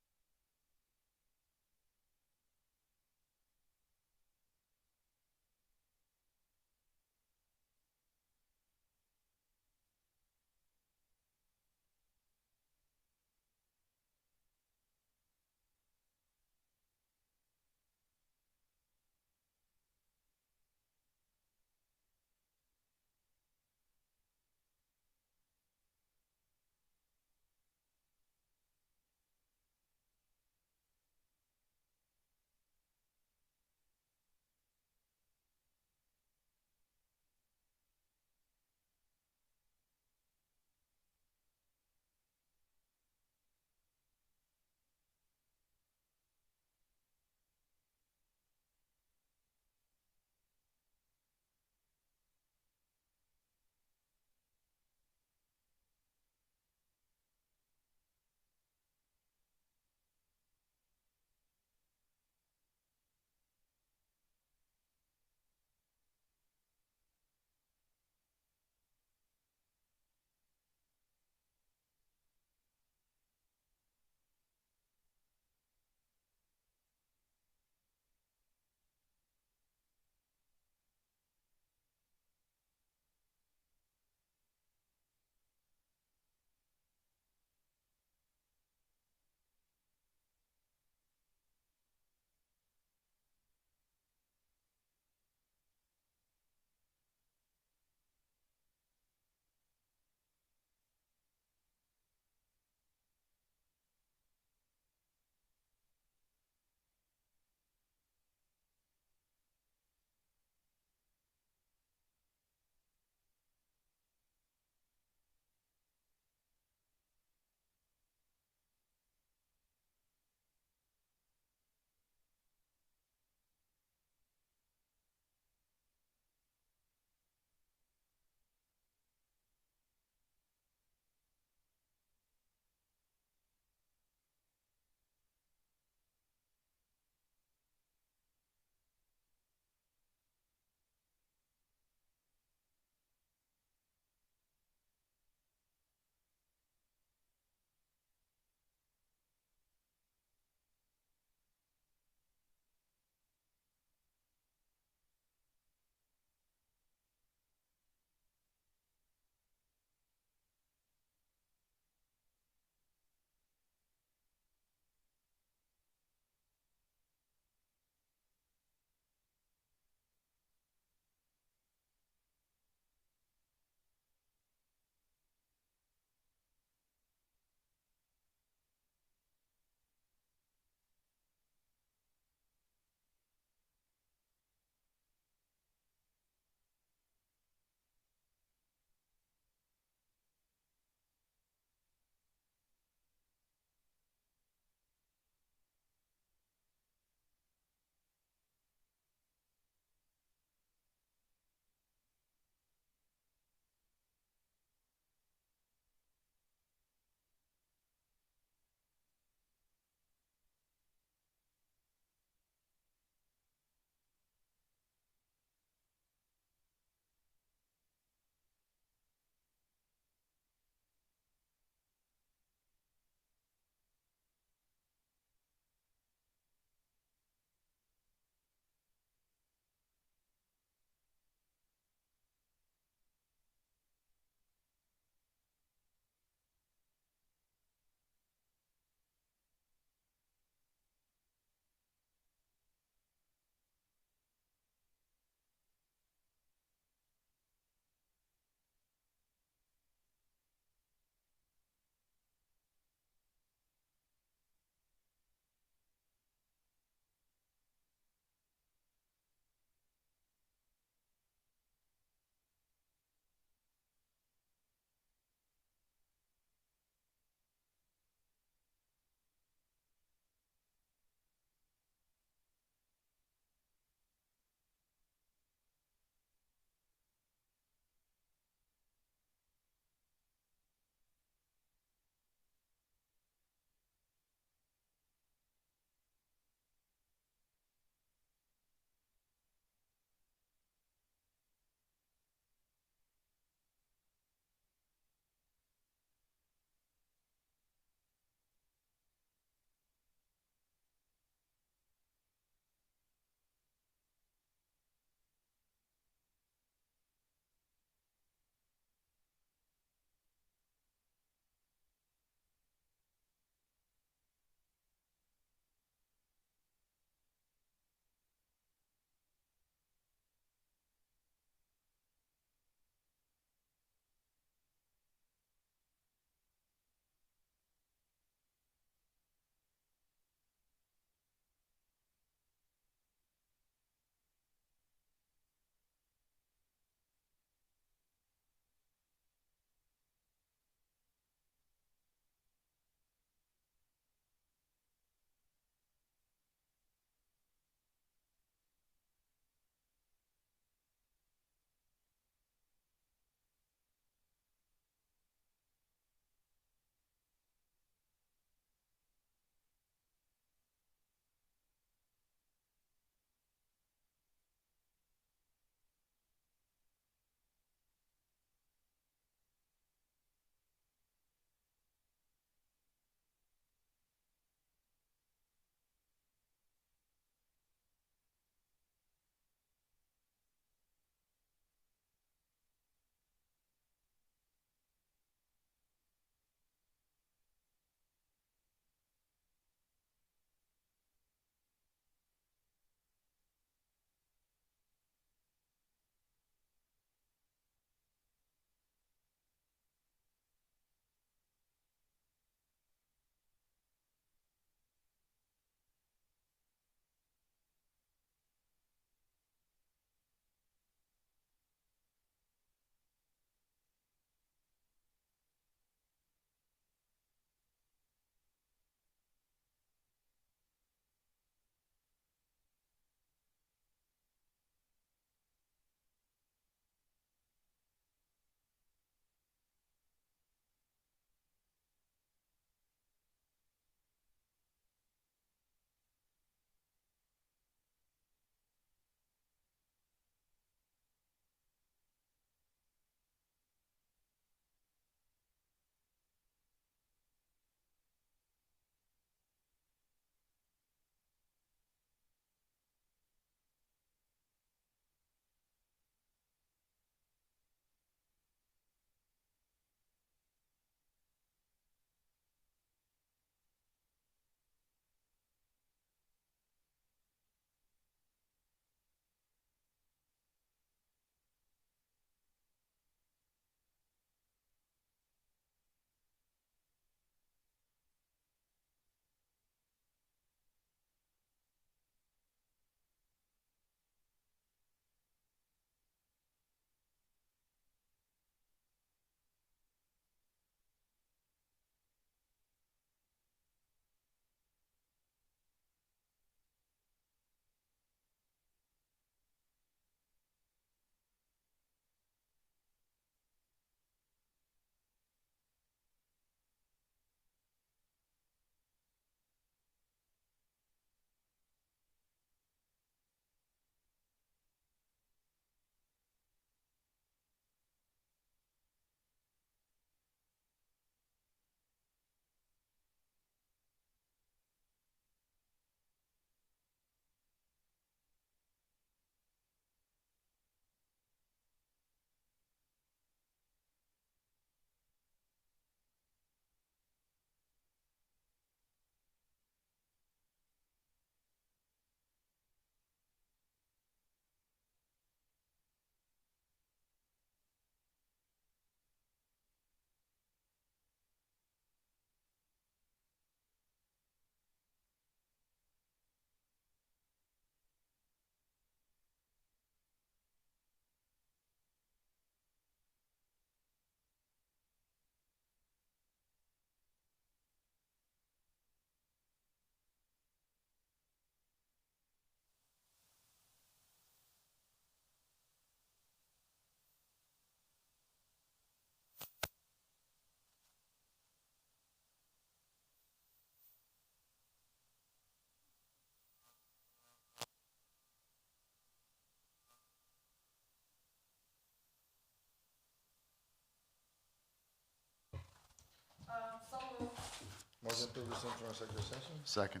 Motion to resume from executive session. Second.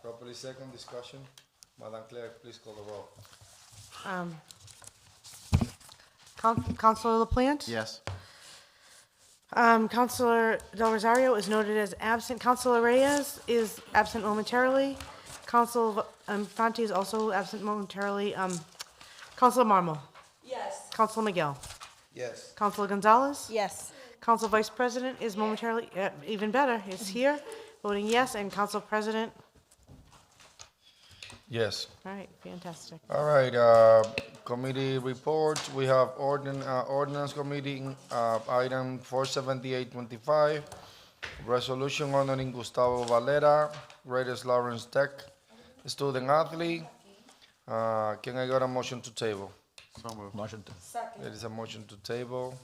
Properly second discussion. Madam Clerk, please call the roll. Counselor LaPlante? Yes. Counselor Del Rosario is noted as absent. Counselor Reyes is absent momentarily. Counselor Infante is also absent momentarily. Counselor Marmal? Yes. Counselor Miguel? Yes. Counselor Gonzalez? Yes. Council Vice President is momentarily, even better, is here, voting yes, and Council President, Yes. all right, fantastic. All right, committee reports. We have ordinance committee, item 47825, resolution honoring Gustavo Valera, greatest Lawrence Tech student athlete. Can I get a motion to table? So moved. Motion to. There is a motion to table.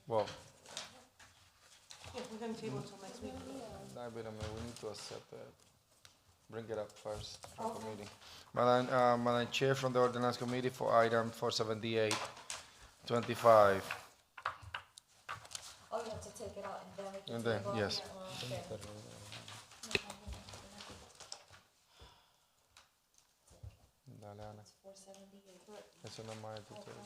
Well, Yeah, we're gonna table until next week. no, wait a minute, we need to accept that. Bring it up first for committee. Madam Chair from the ordinance committee for item 47825. Oh, you have to take it out and then we can. And then, table it? yes. Okay. Dale, Ana. Eso no es más de tu table.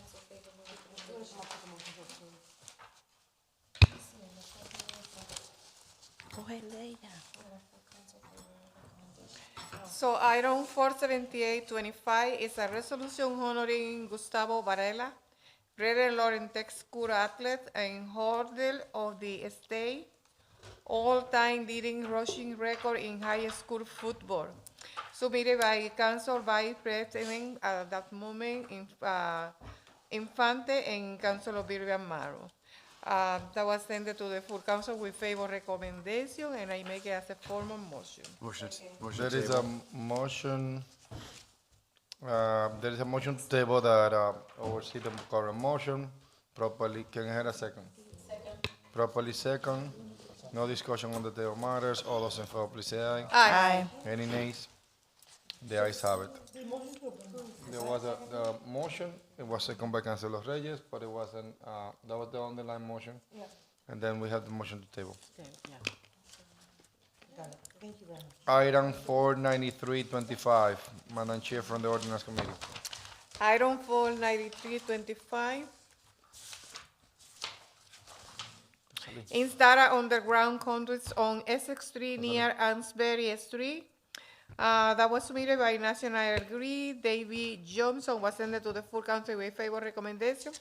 So item 47825 is a resolution honoring Gustavo Varela, Greater Lawrence Tech School athlete and holder of the state all-time leading rushing record in high school football. Submitted by Council Vice President at that moment, Infante, and Councilor Vivian Maru. That was sent to the full council with favor recommendation, and I make it as a formal motion. Motion There is a motion, there is a motion to table that oversee the current motion properly. Can I have a second? Second. Properly second. No discussion on the table matters. All those in favor, please say aye. Aye. Any nays? The ayes have it. There was the motion, it was seconded by Councilor Reyes, but it wasn't, that was the underlying motion. Yeah. And then we have the motion to table. Okay, yeah. Got it. Thank you very much. Item 49325, Madam Chair from the Ordinance Committee. Item 49325. Install underground conduits on Essex Street near Ansbury Street. That was submitted by National Grid. David Johnson was sent to the full council with favor recommendation.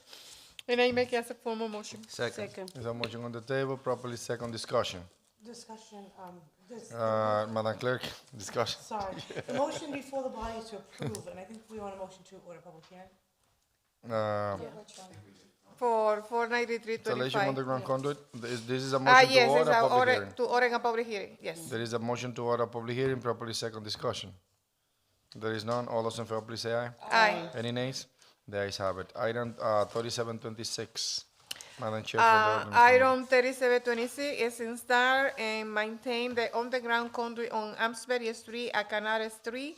And I make it as a formal motion. Second. There's a motion on the table, properly second discussion. Discussion, Madam Clerk, discussion. sorry, the motion before the body is to approve, and I think we want a motion to order public hearing. For Installation 49325. underground conduit, this is a motion to Yes, order it's a a public order, hearing. to order a public hearing, yes. There is a motion to order a public hearing, properly second discussion. There is none, all those in favor, please say aye. Aye. Any nays? The ayes have it. Item 3726, Madam Chair from the Ordinance Committee. Item 3726 is install and maintain the underground conduit on Amsbury Street, Canal Street.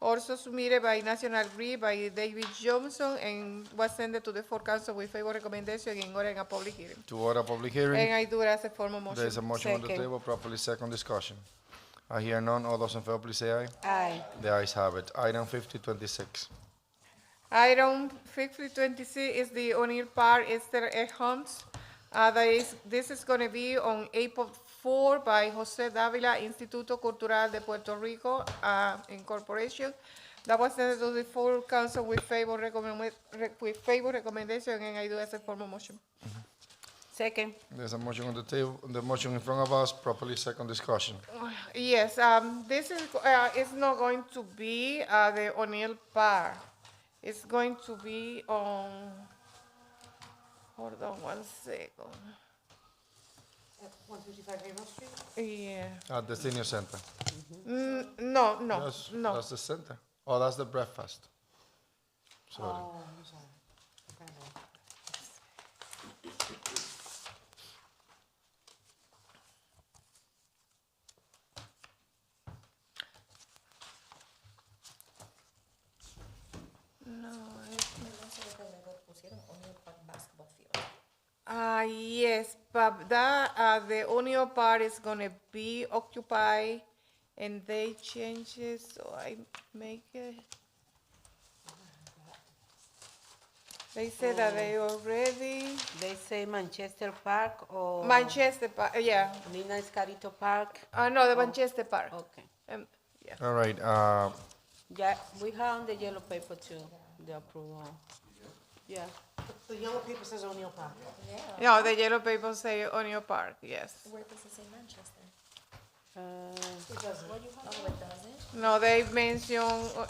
Also submitted by National Grid by David Johnson and was sent to the full council with favor recommendation and order a public hearing. To order a public And hearing, I do it as a formal motion. there is a motion on the Second. table, properly second discussion. I hear none, all those in favor, please say aye. Aye. The ayes have it. Item 5026. Item 5026 is the O'Neill Park Easter egg hunts. This is going to be on April 4 by José Dávila Instituto Cultural de Puerto Rico Incorporation. That was sent to the full council with favor recommendation, and I do as a formal motion. Second. There's a motion on the table, the motion in front of us, properly second discussion. Yes, this is it's not going to be the O'Neill Park. It's going to be on. Hold on one second. At 155 Haverhill Street? Yeah. At the senior center. No. That's the center. Oh, that's the breakfast. Sorry. Oh, I'm sorry. Okay. Yes, but the O'Neill part is gonna be occupied, and they change it, so I make it. They say that they already, They say Manchester Park or? Manchester Park, yeah. Nina Escarito Park? No, the Manchester Park. Okay. Yeah. All right, Yeah, we have on the yellow paper too, the approval. Yeah. The yellow paper says O'Neill Park. No, the yellow paper say O'Neill Park, yes. Where does it say Manchester? It doesn't. Oh, it doesn't? No, they mention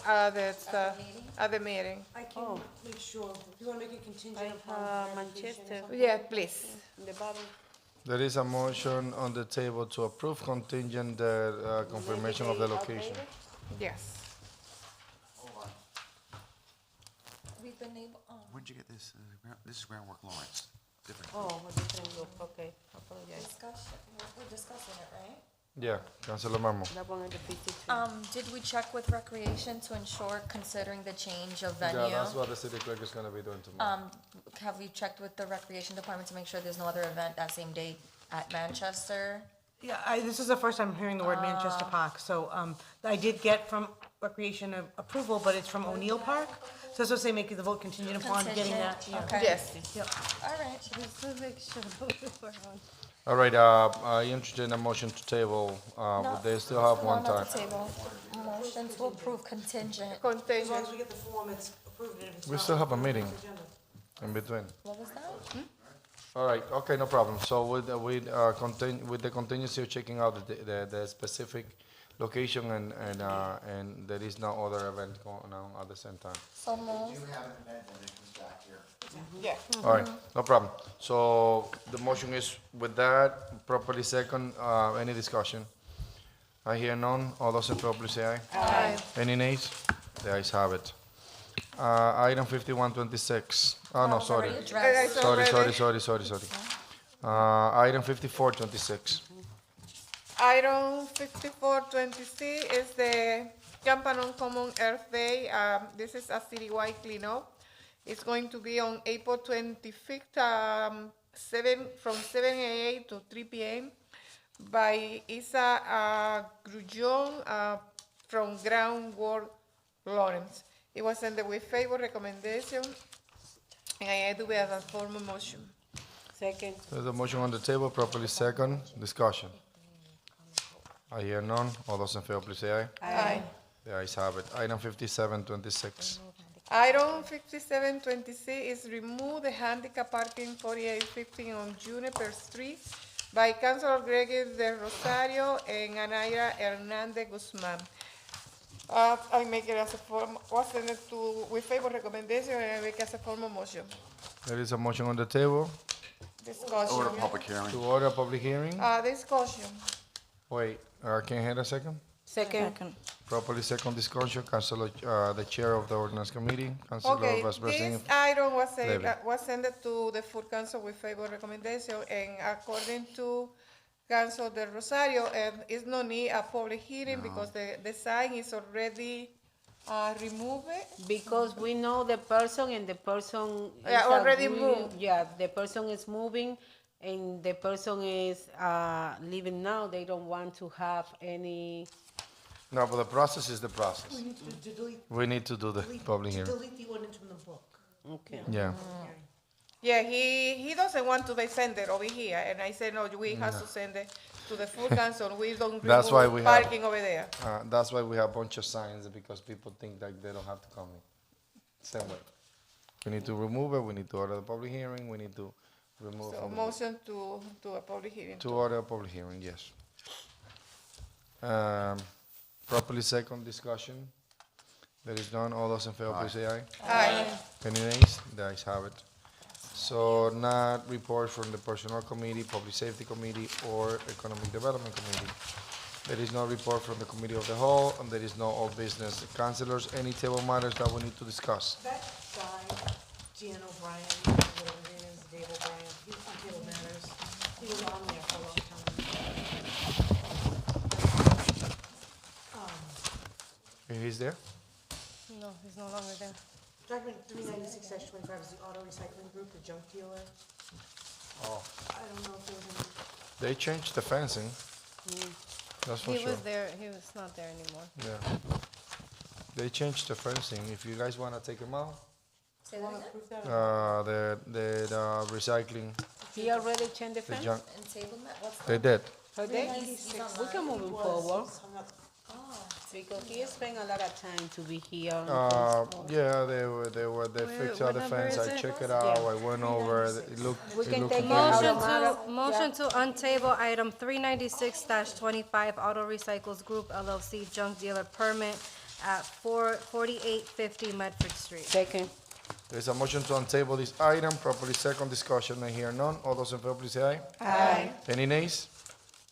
at the meeting. I can make sure. If you want to make it contingent upon. Manchester. Yeah, please. The bottom. there is a motion on the table to approve contingent confirmation of the location. Yes. We've been able, Where'd you get this? This is Groundwork Lawrence. Different. Oh, a different group, okay, apologize. discussion, we're discussing it, right? Yeah, Councilor Marmo. That one is the 52. Did we check with Recreation to ensure, considering the change of venue? Yeah, that's what the city clerk is gonna be doing tomorrow. Have we checked with the Recreation Department to make sure there's no other event that same date at Manchester? Yeah, this is the first time I'm hearing the word Manchester Park, so I did get from Recreation approval, but it's from O'Neill Park. So that's what I say, make the vote contingent upon getting that. Contingent, Yeah. okay. Yes. Yep. All right. Just to make sure we're on. All right, I entertain a motion to table, No, they still have no, one not time. the table. Motion to approve contingent. As long as Contingent. we get the form, it's approved, and if it's We not, still have a it's on the meeting agenda. in between. What was that? All right, okay, no problem. So with the contingency of checking out the specific location and there is no other event going on at the same time. So moved. Yeah. All right, no problem. So the motion is with that, properly second, any discussion? I hear none. All those in favor, please say aye. Aye. Any nays? The ayes have it. Item 5126. Oh, no, sorry. already addressed. Sorry. Item 5426. Item 5426 is the Campanon Common Earth Day. This is a citywide cleanup. It's going to be on April 25th, from 7 a.m. to 3 p.m. by Isa Grullón from Groundwork Lawrence. It was sent with favor recommendation, and I do have a formal motion. Second. There's a motion on the table, properly second. Discussion. I hear none. All those in favor, please say aye. Aye. The ayes have it. Item 5726. Item 5726 is remove the handicap parking 4815 on Juniper Street by Councilor Gregory de Rosario and Anaya Hernandez Guzman. I make it as a form, was sent it to, with favor recommendation, and I make it as a formal motion. There is a motion on the table Discussion. Order public hearing. to order a public hearing. Discussion. Wait, can I hear a second? Second. Properly second discussion, Councilor, the Chair of the Ordinance Committee, Councilor Okay, Vice this President. item Levy. was sent to the full council with favor recommendation, and according to Council de Rosario, and it's no need a public hearing because the sign is already removed. Because we know the person and the person. Yeah, is already agree- moved. Yeah, the person is moving and the person is leaving now. They don't want to have any. No, but the process is the process. We need to delete. We need to do the public To hearing. delete the ordinance from the book. Okay. Yeah. Yeah, he doesn't want to be send it over here, and I said, no, we have to send it to the full council. We don't That's why remove we have. parking over there. That's why we have a bunch of signs, because people think that they don't have to come in. Same way. We need to remove it, we need to order the public hearing, we need to remove. So from the- motion to a public hearing. To order a public hearing, yes. Properly second discussion. There is none. All those in favor, please say aye. Aye. Any nays? The ayes have it. So not report from the Personnel Committee, Public Safety Committee, or Economic Development Committee. There is no report from the Committee of the Whole, and there is no old business. Councilors, any table matters that we need to discuss? That guy, Dan O'Brien, whatever his name is, Dave O'Brien, he's on Table Matters. He was on there for a long time. He's there? No, he's no longer there. Document 396-25 is the auto recycling group, the junk dealer. Oh. They changed the fencing. That's for He sure. was there, he was not there anymore. Yeah. They changed the fencing. If you guys wanna take them out, Say that again? the recycling, He already changed the the fence? junk, And table mat, what's they did. So we can move him forward. Because he spent a lot of time to be here. Yeah, they fixed out the fence. I checked it out. I went over. It looked. We It can looked take it good. out. Motion to untable item 396-25, Auto Recycles Group LLC junk dealer permit at 4850 Medford Street. Second. There's a motion to untable this item. Properly second discussion. I hear none. All those in favor, please say aye. Aye. Any nays?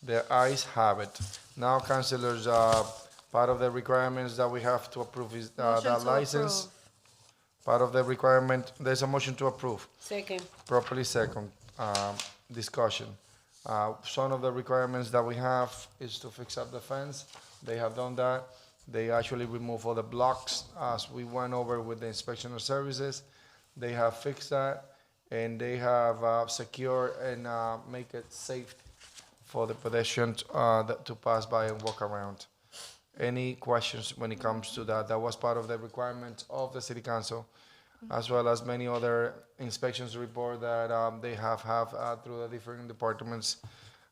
The ayes have it. Now, councilors, part of the requirements that we have to approve is Motion that to license. Part of the requirement, there's a motion to approve. Second. Properly second, discussion. Some of the requirements that we have is to fix up the fence. They have done that. They actually remove all the blocks as we went over with the inspection of services. They have fixed that and they have secured and make it safe for the pedestrians to pass by and walk around. Any questions when it comes to that? That was part of the requirement of the city council, as well as many other inspections report that they have through the different departments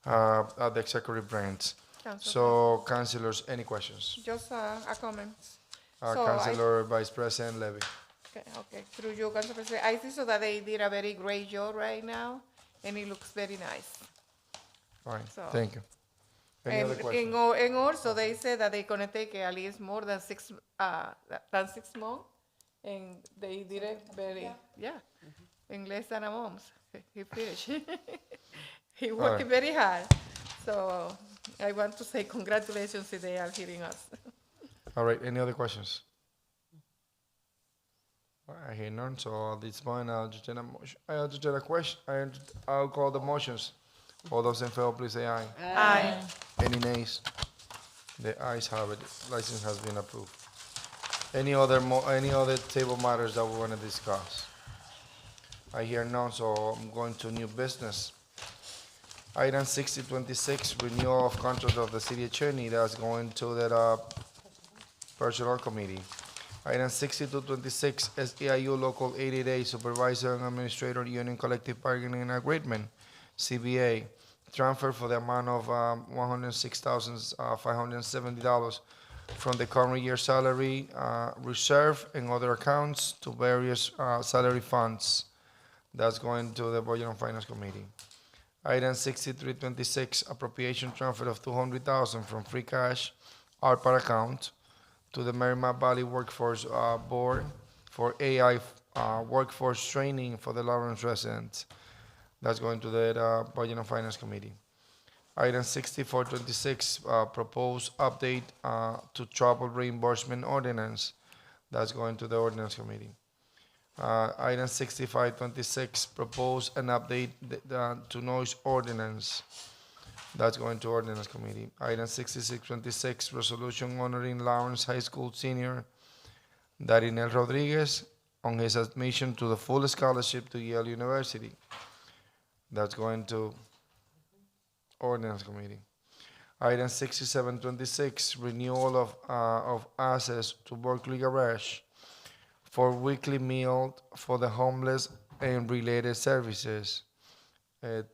at the executive branch. So, councilors, any questions? Just a comment. So Councilor Vice President Levy. Okay, through you, Council President, I think so that they did a very great job right now, and it looks very nice. All right, So- thank you. Any other questions? And also, they said that they're gonna take at least more than 6 months, and they did it very, in less than a month, he finished. He worked right. very hard, so I want to say congratulations if they are hearing us. All right, any other questions? All right, I hear none, so at this point, I'll just a motion. I'll just a question. I'll call the motions. All those in favor, please say aye. Aye. Any nays? The ayes have it. License has been approved. Any other table matters that we want to discuss? I hear none, so I'm going to new business. Item 6026, renewal of contract of the city attorney. That's going to the personnel committee. Item 6226, SEIU Local 80-Day Supervisor and Administrator Union Collective Bargaining Agreement, CBA, transfer for the amount of $106,570 from the current year salary reserve and other accounts to various salary funds. That's going to the Budget and Finance Committee. Item 6326, appropriation transfer of $200,000 from free cash ARPA account to the Merrimack Valley Workforce Board for AI workforce training for the Lawrence residents. That's going to the Budget and Finance Committee. Item 6426, proposed update to travel reimbursement ordinance. That's going to the Ordinance Committee. Item 6526, propose an update to noise ordinance. That's going to Ordinance Committee. Item 6626, resolution honoring Lawrence High School senior Darinel Rodriguez on his admission to the full scholarship to Yale University. That's going to Ordinance Committee. Item 6726, renewal of access to Berkeley Garage for weekly meal for the homeless and related services.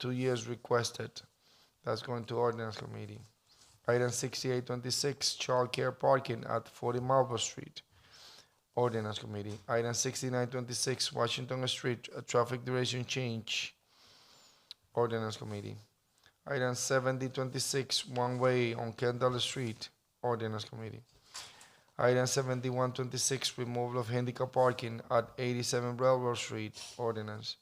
2 years requested. That's going to Ordinance Committee. Item 6826, child care parking at 40 Marlborough Street. Ordinance Committee. Item 6926, Washington Street, a traffic duration change. Ordinance Committee. Item 7026, one-way on Kendall Street. Ordinance Committee. Item 7126, removal of handicap parking at 87 Railroad Street. Ordinance.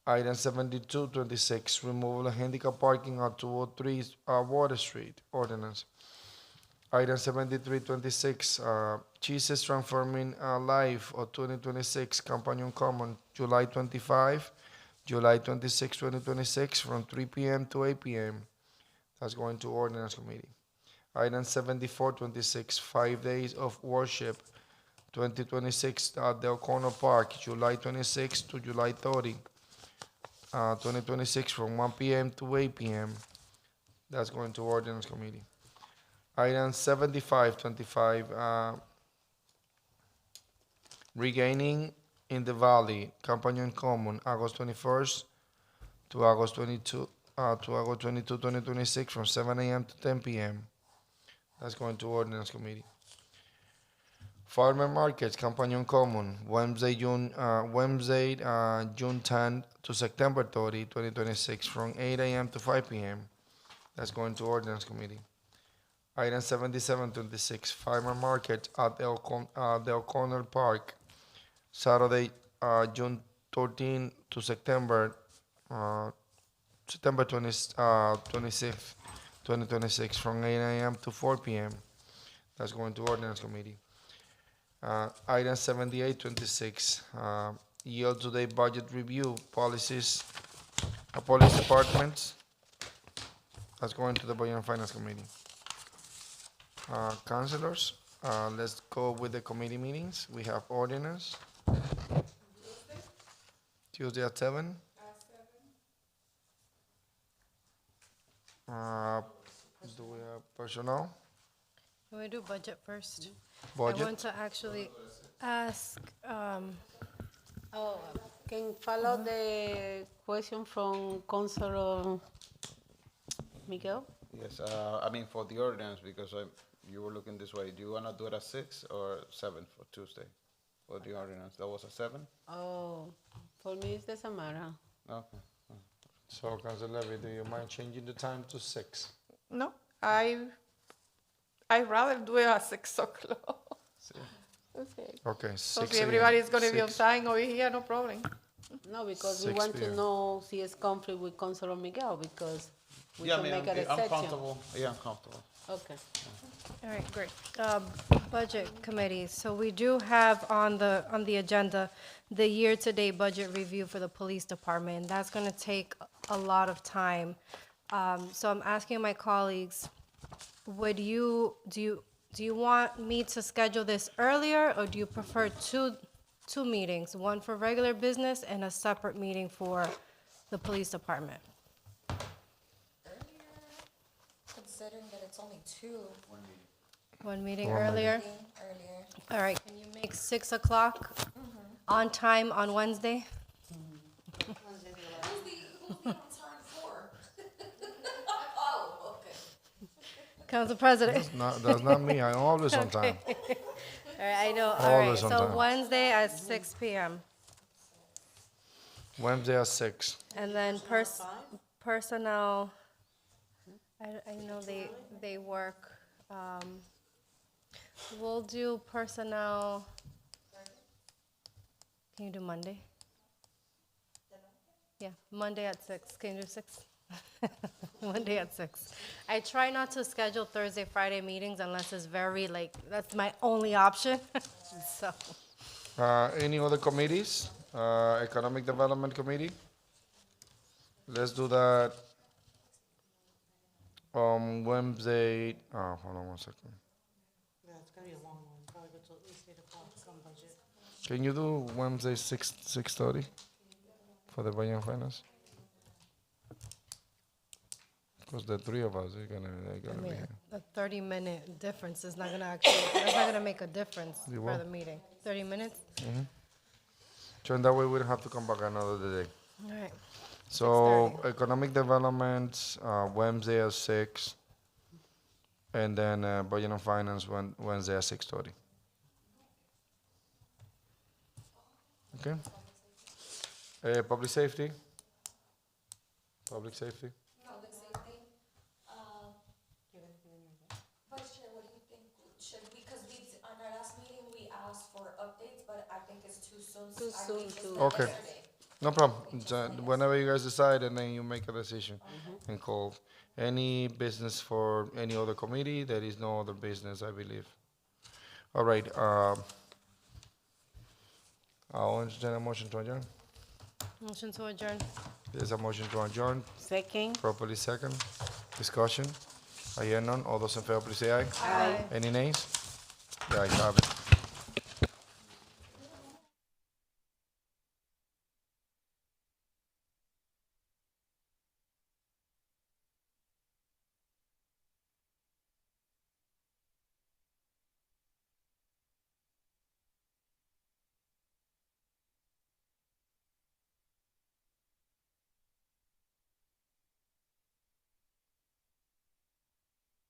Item 7226, removal of handicap parking at 203 Water Street. Ordinance. Item 7326, Jesus Transforming Life of 2026, Companion Common, July 25, July 26, 2026, from 3 p.m. to 8 p.m. That's going to Ordinance Committee. Item 7426, 5 days of worship, 2026 at the O'Connor Park, July 26 to July 30, 2026 from 1 p.m. to 8 p.m. That's going to ordinance committee. Item 7525, regaining in the valley, Campaign Common, August 21st to August 22, 2026 from 7 a.m. to 10 p.m. That's going to ordinance committee. Farmer markets, Campaign Common, Wednesday, June 10 to September 30, 2026, from 8 a.m. to 5 p.m. That's going to ordinance committee. Item 7726, farmer market at the O'Connell Park, Saturday, June 13 to September 26th, 2026, from 8 a.m. to 4 p.m. That's going to ordinance committee. Item 7826, year-to-date budget review policies, police departments. That's going to the Budget and Finance Committee. Councilors, let's go with the committee meetings. We have ordinance. Tuesday at 7. Do we have personnel? Can we do budget first? Budget? I want to actually ask, can follow the question from Councilor Miguel? Yes, I mean, for the ordinance, because you were looking this way, do you want to do it at 6 or 7 for Tuesday? For the ordinance, that was a 7? Oh, for me, it doesn't matter. Okay. So, Councilor Levy, do you mind changing the time to 6? No, I'd rather do it at 6 o'clock. Okay. Okay, So 6 if everybody's a.m. going to be on 6. time over here, no problem. No, because we 6 want to p.m. know si it's conflict with Councilor Miguel, because we Yeah, can make a I'm exception. comfortable. Yeah, I'm comfortable. Okay. All right, great. Budget committee. So we do have on the agenda the year-to-date budget review for the police department. That's going to take a lot of time. So I'm asking my colleagues, do you want me to schedule this earlier, or do you prefer two meetings, one for regular business and a separate meeting for the police department? Considering that it's only 2. One meeting One earlier? Earlier. All right, can you make 6 o'clock on time on Wednesday? Who's the on time for? Oh, okay. Council President? That's not me. I'm always on time. Okay. All right, I know, all right, Always on so time. Wednesday at 6 PM. Wednesday at 6. And then personnel, I know they work, we'll do personnel. Can you do Monday? Yeah, Monday at 6. Can you do 6? Monday at 6. I try not to schedule Thursday, Friday meetings unless it's very, that's my only option. So, Any other committees? Economic Development Committee? Let's do that on Wednesday. Hold on one second. Yeah, it's gonna be a long one, probably go till at least 8 o'clock to come budget. Can you do Wednesday 6:30 for the Budget and Finance? Because the three of us, they're I gonna be mean, here. a 30-minute difference is not gonna that's not gonna make a difference You for will. the meeting. 30 minutes? So in that way, we don't have to come back another day. All right. So Economic Development, Wednesday at 6, and then Budget and Finance Wednesday at 6:30. Okay? Public Safety? Public Safety? Public safety. Vice Chair, what do you think? Should we, because on our last meeting, we asked for updates, but I think it's too soon. Too soon to- Okay, no problem. Whenever you guys decide, and then you make a decision and call. Any business for any other committee? There is no other business, I believe. All right, I'll entertain a motion to adjourn. Motion to adjourn. There's a motion to adjourn, Second. properly second. Discussion. I hear none. All those in favor, please say aye. Aye. Any nays? The ayes have it.